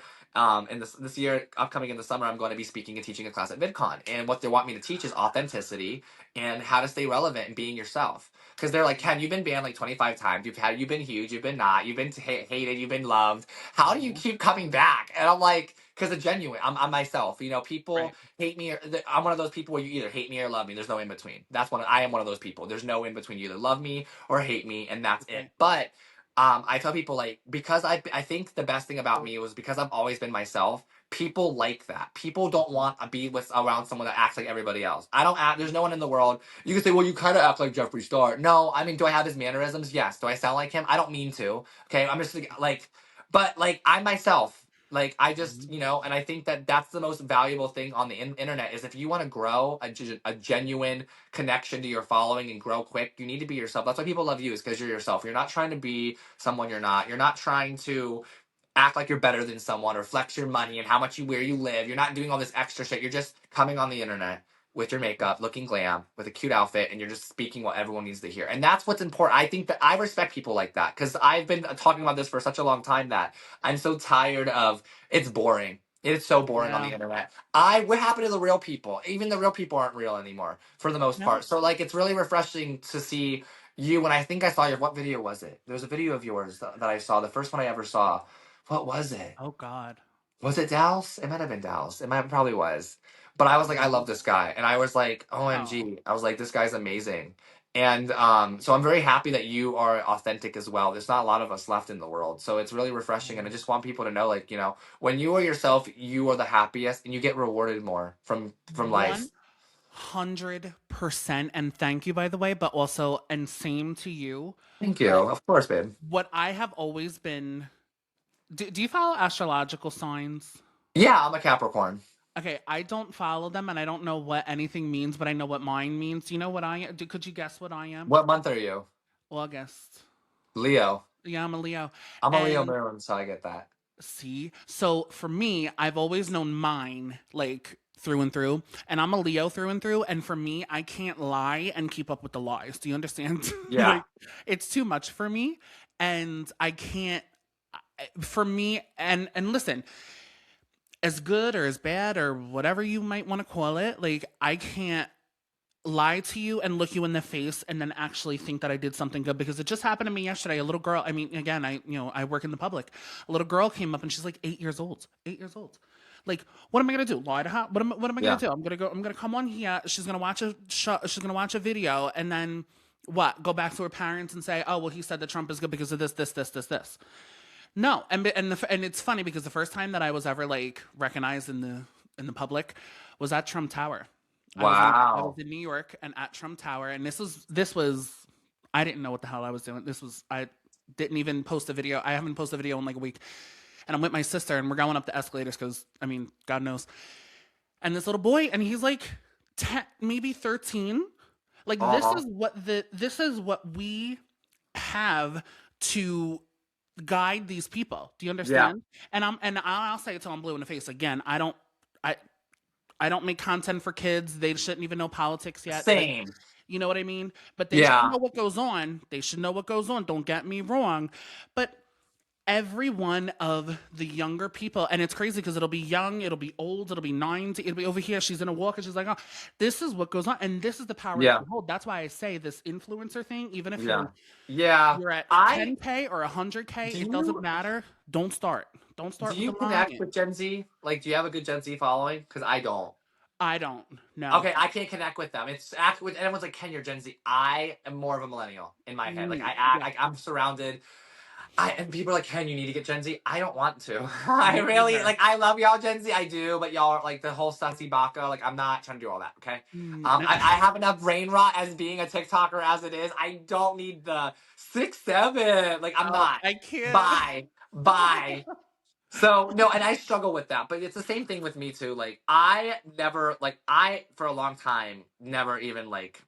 in this year, upcoming in the summer, I'm going to be speaking and teaching a class at VidCon. And what they want me to teach is authenticity and how to stay relevant and being yourself. Because they're like, Ken, you've been banned like 25 times. You've been huge. You've been not. You've been hated. You've been loved. How do you Hmm. keep coming back? And I'm like, because it's genuine. I'm myself. People Right. hate me. I'm one of those people where you either hate me or love me. There's no in between. I am one of those people. There's no in between. You either love me or hate me, and that's it. Right. But I tell people like because I think the best thing about me was because I've always been myself. People like that. People don't want to be with around someone that acts like everybody else. I don't act. There's no one in the world. You can say, well, you kind of act like Jeffree Star. No, I mean, do I have his mannerisms? Yes. Do I sound like him? I don't mean to. Okay, I'm just like, but like I'm myself. Like I just, Hmm. and I think that that's the most valuable thing on the internet is if you want to grow a genuine connection to your following and grow quick, you need to be yourself. That's why people love you is because you're yourself. You're not trying to be someone you're not. You're not trying to act like you're better than someone or flex your money and how much where you live. You're not doing all this extra shit. You're just coming on the internet with your makeup, looking glam, with a cute outfit, and you're just speaking what everyone needs to hear. And that's what's important. I think that I respect people like that because I've been talking about this for such a long time that I'm so tired of it's boring. It is so boring on the Yeah. internet. What happened to the real people? Even the real people aren't real anymore for the most No. part. So like it's really refreshing to see you. When I think I saw your, what video was it? There was a video of yours that I saw, the first one I ever saw. What was it? Oh God. Was it Dallas? It might have been Dallas. Probably was. But I was like, I love this guy. And I was like, Oh. OMG. I was like, this guy's amazing. And so I'm very happy that you are authentic as well. There's not a lot of us left in the world. So it's really refreshing. And I just want people to know, like, you know, when you are yourself, you are the happiest and you get rewarded more from life. 100%. And thank you, by the way, but also, and same to you. Thank you. Of course, babe. What I have always been. Do you follow astrological signs? Yeah, I'm a Capricorn. Okay, I don't follow them and I don't know what anything means, but I know what mine means. Do you know what I am? Could you guess what I am? What month are you? August. Leo. Yeah, I'm a Leo. I'm a Leo And moon, so I get that. see, so for me, I've always known mine like through and through, and I'm a Leo through and through. And for me, I can't lie and keep up with the lies. Do you understand? Yeah. Like, it's too much for me, and I can't. For me, and listen, as good or as bad or whatever you might want to call it, like I can't lie to you and look you in the face and then actually think that I did something good because it just happened to me yesterday. A little girl, I mean, again, I work in the public. A little girl came up and she's like 8 years old. 8 years old. Like, what am I gonna do? Lie to her? What am I gonna Yeah. do? I'm gonna come on here. She's gonna watch a show. She's gonna watch a video and then what? Go back to her parents and say, oh well, he said that Trump is good because of this. No, and it's funny because the first time that I was ever like recognized in the public was at Trump Tower. I was Wow. in New York and at Trump Tower, and this was I didn't know what the hell I was doing. I didn't even post a video. I haven't posted a video in like a week, and I'm with my sister, and we're going up the escalators because I mean, God knows. And this little boy, and he's like 10, maybe 13. Like Uh-huh. this is what we have to guide these people. Do you Yeah. understand? And I'll say it till I'm blue in the face. Again, I I don't make content for kids. They shouldn't even know politics yet. Like, Same. you know what I mean? But they should Yeah. know what goes on. They should know what goes on. Don't get me wrong. But every one of the younger people, and it's crazy because it'll be young, it'll be old, it'll be 90, it'll be over here. She's in a walk and she's like, oh, this is what goes on. And this is the power that Yeah. we hold. That's why I say this influencer thing, even if Yeah. Yeah. you're at I 10K or 100K, do it doesn't you matter. Don't start. Don't do start with you the connect lying. with Gen Z? Like, do you have a good Gen Z following? Because I don't. I don't know. Okay, I can't connect with them. It's act with everyone's like, Ken, you're Gen Z. I am more of a millennial in my head. Like I act Yeah, like I'm surrounded. And people are like, Ken, you need to get Gen Z. I don't want to. I me really either. like. I love y'all Gen Z. I do, but y'all are like the whole sussy baka. Like I'm not trying to do all that. Okay. No. I have enough brain rot as being a TikToker as it is. I don't need the 6'7". Like I'm Oh, not. I can't. Bye. Bye. So no, and I struggle with that, but it's the same thing with me too. Like I never, like I for a long time never even like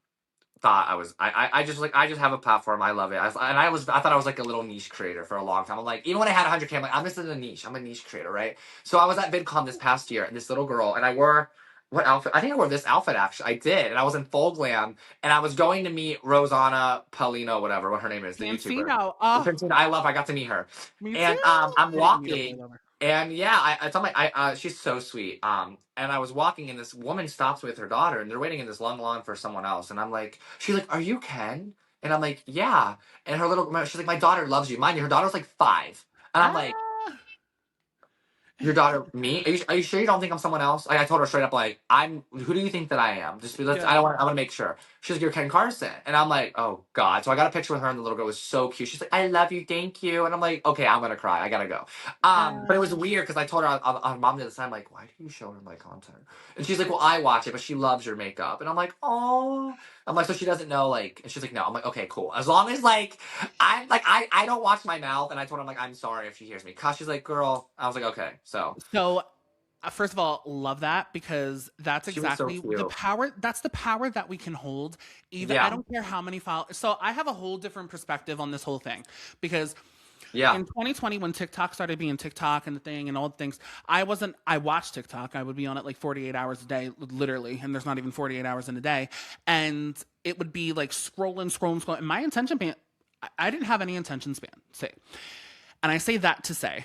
thought I was. I just like I just have a platform. I love it. I thought I was like a little niche creator for a long time. I'm like even when I had 100K, I'm like I'm just in a niche. I'm a niche creator, right? So I was at VidCon this past year, and this little girl, and I wore what outfit? I think I wore this outfit actually. I did, and I was in full glam, and I was going to meet Rosanna Paulino, whatever what her name is, the YouTuber. Cancino. Oh, I love. I got to meet her, me too. and I'm I didn't meet her, but I walking, love her. and yeah, I told my she's so sweet. And I was walking, and this woman stops with her daughter, and they're waiting in this long lawn for someone else, and I'm like, she's like, "Are you Ken?" And I'm like, "Yeah." And she's like, "My daughter loves you." Mind you, her daughter's like 5, and I'm like, Ah. your daughter, me? Are you sure you don't think I'm someone else? Like, I told her straight up, like, who do you think that I am? Just because Yeah. I want to make sure. She's like, you're Ken Carson. And I'm like, oh, God. So I got a picture with her, and the little girl was so cute. She's like, I love you. Thank you. And I'm like, okay, I'm going to cry. I got to go. But it was Ah. weird because I told her on mom did this time, like, why do you show her my content? And she's like, well, I watch it, but she loves your makeup. And I'm like, oh. I'm like, so she doesn't know, like, and she's like, no. I'm like, okay, cool. As long as, like, I don't watch my mouth. And I told her, I'm like, I'm sorry if she hears me. Cause she's like, girl. I was like, okay. So. So, first of all, love that because that's She was so exactly the cute. power. That's the power that we can hold. Even I Yeah. don't care how many followers. So I have a whole different perspective on this whole thing because Yeah. In 2020, when TikTok started being TikTok and the thing and all the things, I watched TikTok. I would be on it like 48 hours a day, literally, and there's not even 48 hours in a day. And it would be like scrolling, scrolling, scrolling. And my attention span, I didn't have any attention span, say. And I say that to say,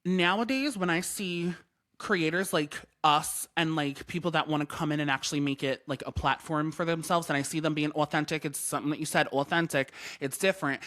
nowadays, when I see creators like us and like people that want to come in and actually make it like a platform for themselves, and I see them being authentic, it's something that you said, authentic, it's different.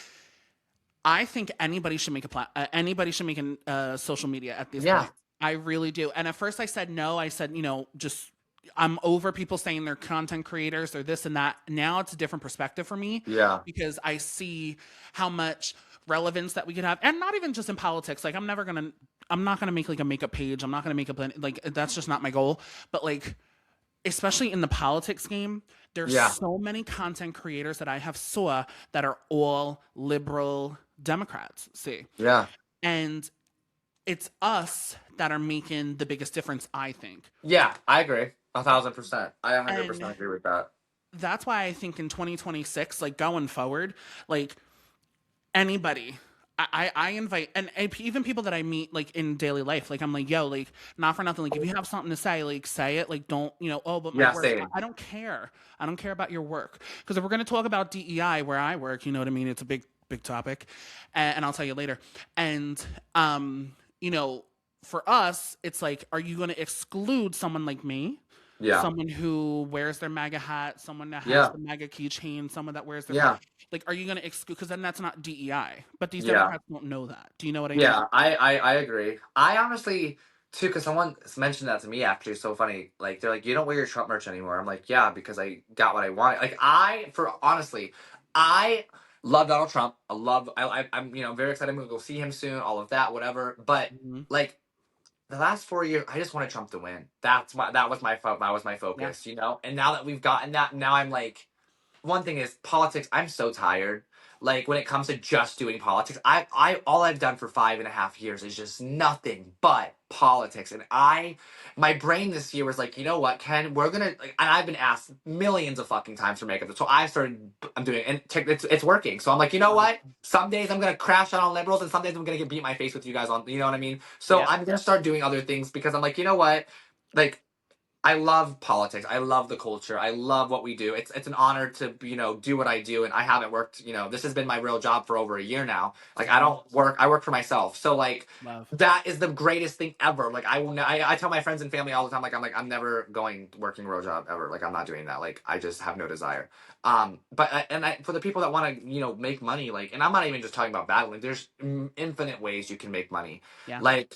I think anybody should make a social media at this Yeah. point. I really do. And at first I said no. I said, just I'm over people saying they're content creators or this and that. Now it's a different perspective for me Yeah. because I see how much relevance that we could have, and not even just in politics. Like I'm not gonna make like a makeup page. I'm not gonna make a like that's just not my goal. But like especially in the politics game, there's Yeah. so many content creators that I have saw that are all liberal Democrats. See, Yeah. and it's us that are making the biggest difference, I think. Yeah. I agree. 1,000%. I And 100% agree with that. that's why I think in 2026, like going forward, like anybody. I invite and even people that I meet like in daily life, like I'm like, yo, like not for nothing, like if you have something to say, like say it, like don't, oh, but my Yeah. work, Same. I don't care. I don't care about your work. Because if we're gonna talk about DEI where I work, you know what I mean? It's a big topic. And I'll tell you later. And you know, for us, it's like, are you gonna exclude someone like me? Yeah. Someone who wears their MAGA hat, someone that has Yeah. the MAGA keychain, someone that wears their Yeah. like, are you going to exclude? Because then that's not DEI. But these Yeah. Democrats don't know that. Do you know what I mean? Yeah, I agree. I honestly too, because someone mentioned that to me actually. It's so funny. Like they're like, you don't wear your Trump merch anymore. I'm like, yeah, because I got what I wanted. Like for honestly, I love Donald Trump. I'm very excited. I'm gonna go see him soon. All of that, whatever. But Hmm. like the last 4 years, I just wanted Trump to win. That was my Yeah. focus. And now that we've gotten that, now I'm like, one thing is politics. I'm so tired. Like when it comes to just doing politics, I all I've done for 5.5 years is just nothing but politics. And my brain this year was like, you know what, Ken, we're gonna. Like, and I've been asked millions of fucking times for makeup, so I'm doing it, and it's working. So I'm like, you know Love what? it. Some days I'm gonna crash out on liberals, and some days I'm gonna get beat my face with you guys on. You know what I mean? So Yep. I'm gonna start doing other things because I'm like, you know what, like I love politics. I love the culture. I love what we do. It's an honor to do what I do, and I haven't worked. This has been my real job for over a year now. Like I Same. don't work. I work for myself. So like Love. that is the greatest thing ever. Like I will. I tell my friends and family all the time. I'm never going working a real job ever. Like I'm not doing that. Like I just have no desire. For the people that want to make money, like, and I'm not even just talking about battling. There's infinite ways you can make money. Yeah. Like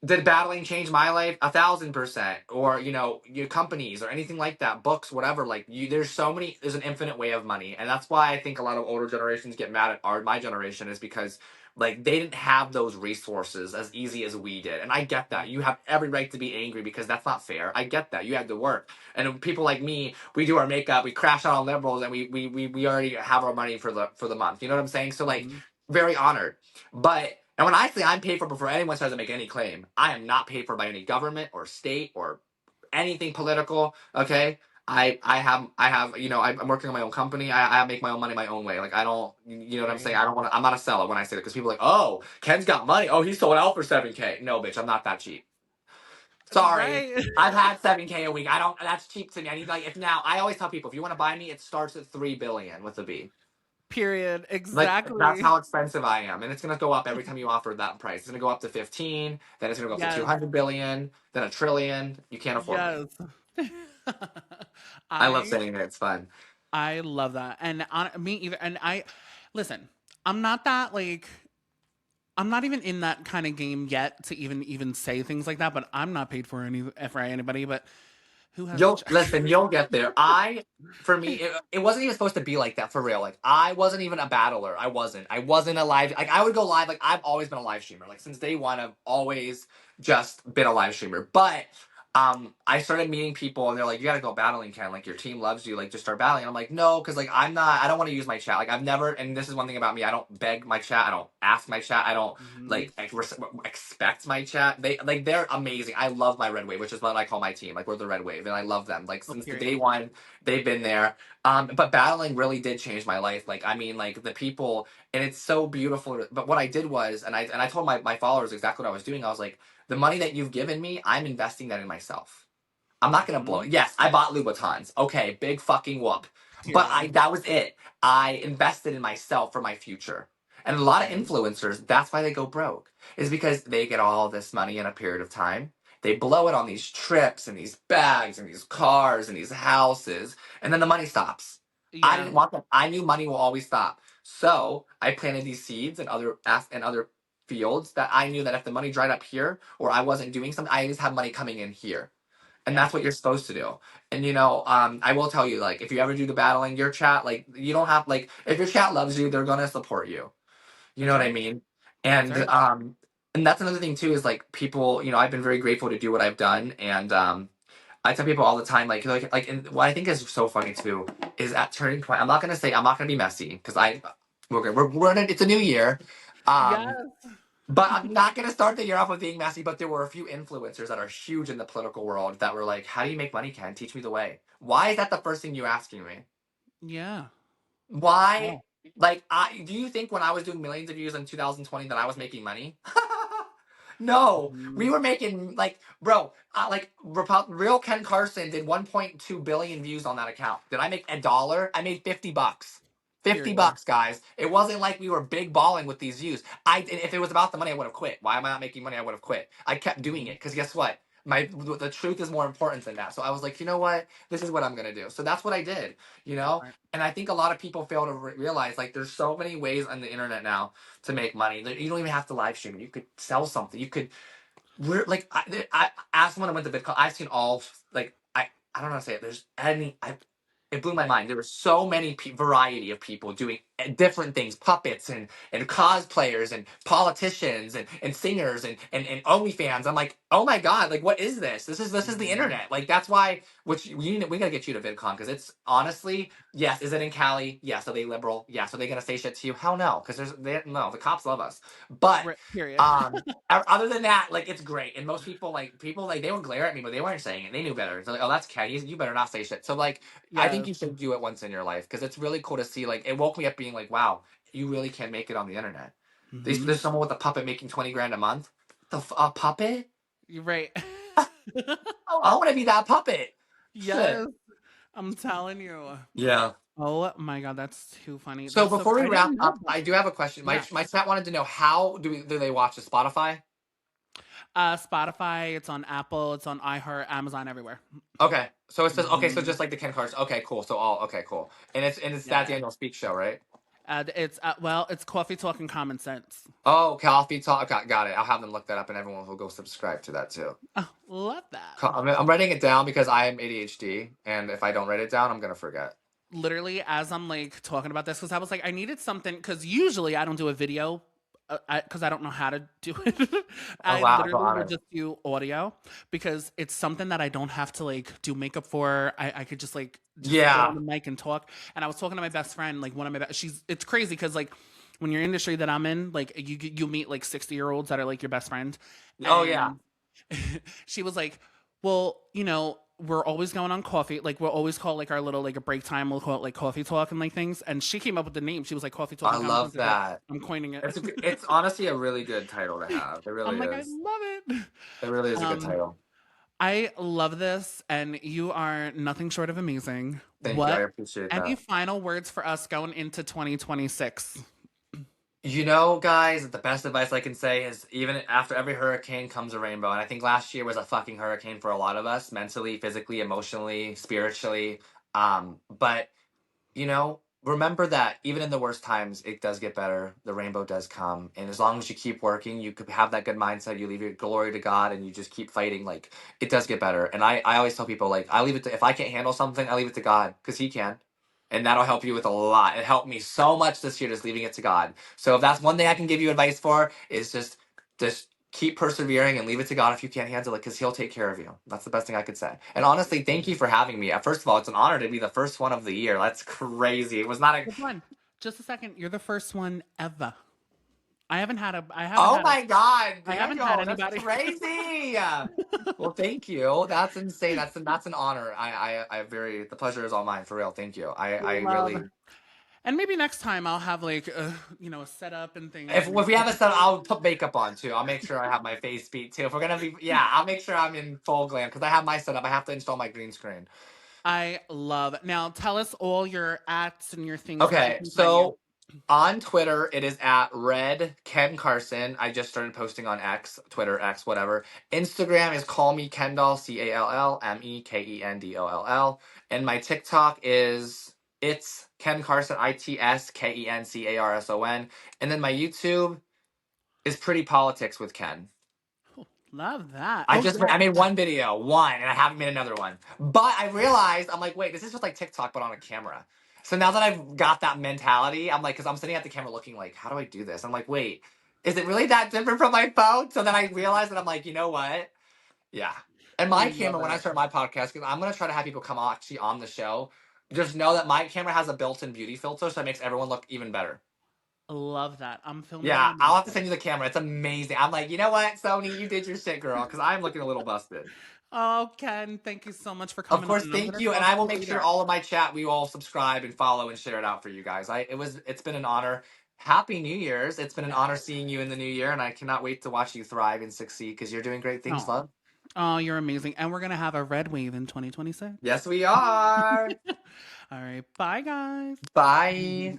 did battling change my life? 1,000%. Or your companies or anything like that, books, whatever. Like there's an infinite way of money, and that's why I think a lot of older generations get mad at my generation is because like they didn't have those resources as easy as we did, and I get that. You have every right to be angry because that's not fair. I get that. You had to work, and people like me, we do our makeup, we crash out on liberals, and we already have our money for the month. You know what I'm saying? So like, Hmm. very honored, but. And when I say I'm paid for before anyone tries to make any claim, I am not paid for by any government or state or anything political. Okay, I have I'm working on my own company. I make my own money my own way. Like I don't what I'm saying. Period. I don't want to. I'm not a seller when I say that because people are like, oh, Ken's got money. Oh, he sold out for 7K. No, bitch, I'm not that cheap. Sorry. Right. I've had 7K a week. I don't. That's cheap to me. I need like if now. I always tell people if you want to buy me, it starts at 3 billion with a B. Period. Like that's Exactly. how expensive I am, and it's gonna go up every time you offer that price. It's gonna go up to 15, then it's gonna go up to two Yes. hundred billion, then a trillion. You can't afford me. Yes. I love I saying it. It's fun. I love that. And on me either. And I listen. I'm not that like. I'm not even in that kind of game yet to even say things like that. But I'm not paid for anybody. But who has the You'll check? listen. You'll get there. For me, it wasn't even supposed to be like that for real. Like I wasn't even a battler. I wasn't. I wasn't a live. Like I would go live. Like I've always been a live streamer. Like since day one, I've always just been a live streamer. But I started meeting people and they're like, you gotta go battling, Ken. Like your team loves you. Like just start battling. And I'm like, no, because like I don't want to use my chat. Like I've never, and this is one thing about me. I don't beg my chat. I don't ask my chat. I don't Hmm. like expect my chat. They're amazing. I love my Red Wave, which is what I call my team. Like we're the Red Wave, and I love them. Like Oh, since the day period. one, they've been there. But battling really did change my life. Like I mean, like the people, and it's so beautiful. But what I did was, and I told my followers exactly what I was doing. I was like, the money that you've given me, I'm investing that in myself. I'm not gonna blow Hmm. it. Yes, I bought Louboutins. Okay, big fucking whoop. But I Period. that was it. I invested in myself for my future. And a lot of Hmm. influencers, that's why they go broke. Is because they get all this money in a period of time. They blow it on these trips and these bags and these cars and these houses, and then the money stops. I Yeah. didn't want that. I knew money will always stop. So I planted these seeds and other fields that I knew that if the money dried up here or I wasn't doing something, I always have money coming in here, and Yeah. that's what you're supposed to do. And I will tell you, like, if you ever do the battling, your chat, like, you don't have, like, if your chat loves you, they're gonna support you. You know That's what I right. mean? That's And right. that's another thing too, is like people, I've been very grateful to do what I've done. And I tell people all the time, and what I think is so funny too is at turning point. I'm not gonna be messy because it's a new year. Um, Yes. but I'm not going to start the year off with being messy. But there were a few influencers that are huge in the political world that were like, how do you make money, Ken? Teach me the way. Why is that the first thing you're asking me? Yeah. Why? Oh. Like, do you think when I was doing millions of views in 2020 that I was making money? No, we Mhm. were making like, bro, real Ken Carson did 1.2 billion views on that account. Did I make $1? I made $50. 50 Period. bucks, guys. It wasn't like we were big balling with these views. And if it was about the money, I would have quit. Why am I not making money? I would have quit. I kept doing Mhm. it because guess what? The truth is more important than that. So I was like, you know what? This is what I'm gonna do. So that's what I did. You That's know, right. and I think a lot of people fail to realize like there's so many ways on the internet now to make money. You don't even have to live stream. You could sell something. You could we're like I asked when I went to VidCon, I've seen all like I don't know how to say it. There's any I it blew my mind. There were so many variety of people doing different things, puppets and cosplayers and politicians and singers and OnlyFans. I'm like, oh my god, like what is this? This is the Mhm. internet. Like that's why we gotta get you to VidCon because it's honestly yes. Is it in Cali? Yes. Are they liberal? Yes. Are they gonna say shit to you? Hell no, because no, the cops love us. But Right. Period. um other than that, like it's great. And most people like they would glare at me, but they weren't saying it. They knew better. They're like, oh, that's Ken. You better not say shit. So like I think Yes. you should do it once in your life because it's really cool to see. Like, it woke me up being like, wow, you really can make it on the internet. Hmm. There's someone with a puppet making 20 grand a month. A puppet? You're right. Oh, I want to be that puppet. Shit. Yes. I'm telling you. Yeah. Oh my god, that's too funny. So That's so. before we I wrap didn't know up, that. I do have a question. My Yeah. my chat wanted to know how do they watch the Spotify? Spotify. It's on Apple. It's on iHeart, Amazon, everywhere. Okay, so it says okay, so Hmm. just like the Ken Carson. Okay, cool. So all okay, cool. And it's that Yeah. Daniel Speak show, right? It's well, it's Coffee Talking Common Sense. Oh, Coffee Talk. Got it. I'll have them look that up, and everyone will go subscribe to that too. Oh, love that. I'm writing it down because I am ADHD, and if I don't write it down, I'm gonna forget. Literally, as I'm like talking about this, because I was like, I needed something. Because usually I don't do a video, because I don't know how to do it. Oh I wow, so literally will honored. just do audio because it's something that I don't have to like do makeup for. I could just go on Yeah, the mic and talk. And I was talking to my best friend, like one of my she's it's crazy because like when your industry that I'm in, like you meet like 60-year-olds that are like your best friend, oh yeah. and she was like, well, we're always going on coffee. Like we'll always call like our little like a break time. We'll call it like coffee talk and like things. And she came up with the name. She was like coffee talk I and common love sense. I said, that. I'm coining it. It's honestly a really good title to have. It I'm really like, I is. love it. It really is a good Um, title. I love this, and you are nothing short of amazing. Thank you. I What? appreciate Any that. final words for us going into 2026? Guys, the best advice I can say is even after every hurricane comes a rainbow. And I think last year was a fucking hurricane for a lot of us, mentally, physically, emotionally, spiritually. But remember that even in the worst times, it does get better. The rainbow does come. And as long as you keep working, you could have that good mindset, you leave your glory to God and you just keep fighting, like it does get better. And I always tell people, like, I leave it to, if I can't handle something, I leave it to God because He can. And that'll help you with a lot. It helped me so much this year just leaving it to God. So if that's one thing I can give you advice for, is just keep persevering and leave it to God if you can't handle it, because He'll take care of you. That's the best thing I could say. And honestly, thank you for having me. First of all, it's an honor to be the first one of the year. That's crazy. It was not a. Hold on. Just a second. You're the first one ever. Oh my God, I haven't had Daniel, that's anybody. crazy. Well, thank you. That's insane. That's an honor. I very the pleasure is all mine for real. Thank you. I Love. really. And maybe next time I'll have like a setup and things, If and we have a set, I'll put makeup on too. I'll make sure I have my face beat too. If we're gonna be, yeah, I'll make sure I'm in full glam because I have my setup. I have to install my green screen. I love. Now tell us all your acts and your things where we Okay, can find you. so on Twitter, it is at Red Ken Carson. I just started posting on X, Twitter, X, whatever. Instagram is Call Me Kendall, CallMeKendoll. And my TikTok is it's Ken Carson, ITSKenCarson. And then my YouTube is Pretty Politics with Ken. Love that. I Oh just yeah. I made one video, one, and I haven't made another one. But I realized I'm like, wait, this is just like TikTok but on a camera. So now that I've got that mentality, I'm like, because I'm sitting at the camera looking like, how do I do this? I'm like, wait, is it really that different from my phone? So then I realized that I'm like, you know what? Yeah. And my Love camera, when I it. start my podcast, because I'm gonna try to have people come actually on the show, just know that my camera has a built-in beauty filter, so it makes everyone look even better. Love that. I'm filming Yeah, right now. I'll have to send you the camera. It's amazing. I'm like, you know what, Sony, you did your shit, girl, because I'm looking a little busted. Oh, Ken, thank you so much for Of coming on, course, and I'm thank gonna you, and talk I to will you make sure later. all of my chat we all subscribe and follow and share it out for you guys. It's been an honor. Happy New Year's! It's been an honor seeing you in the new year, and I cannot wait to watch you thrive and succeed because you're doing great things, Oh, love. oh, you're amazing, and we're gonna have a red wave in 2026. Yes, we are. All right, bye, guys. Bye.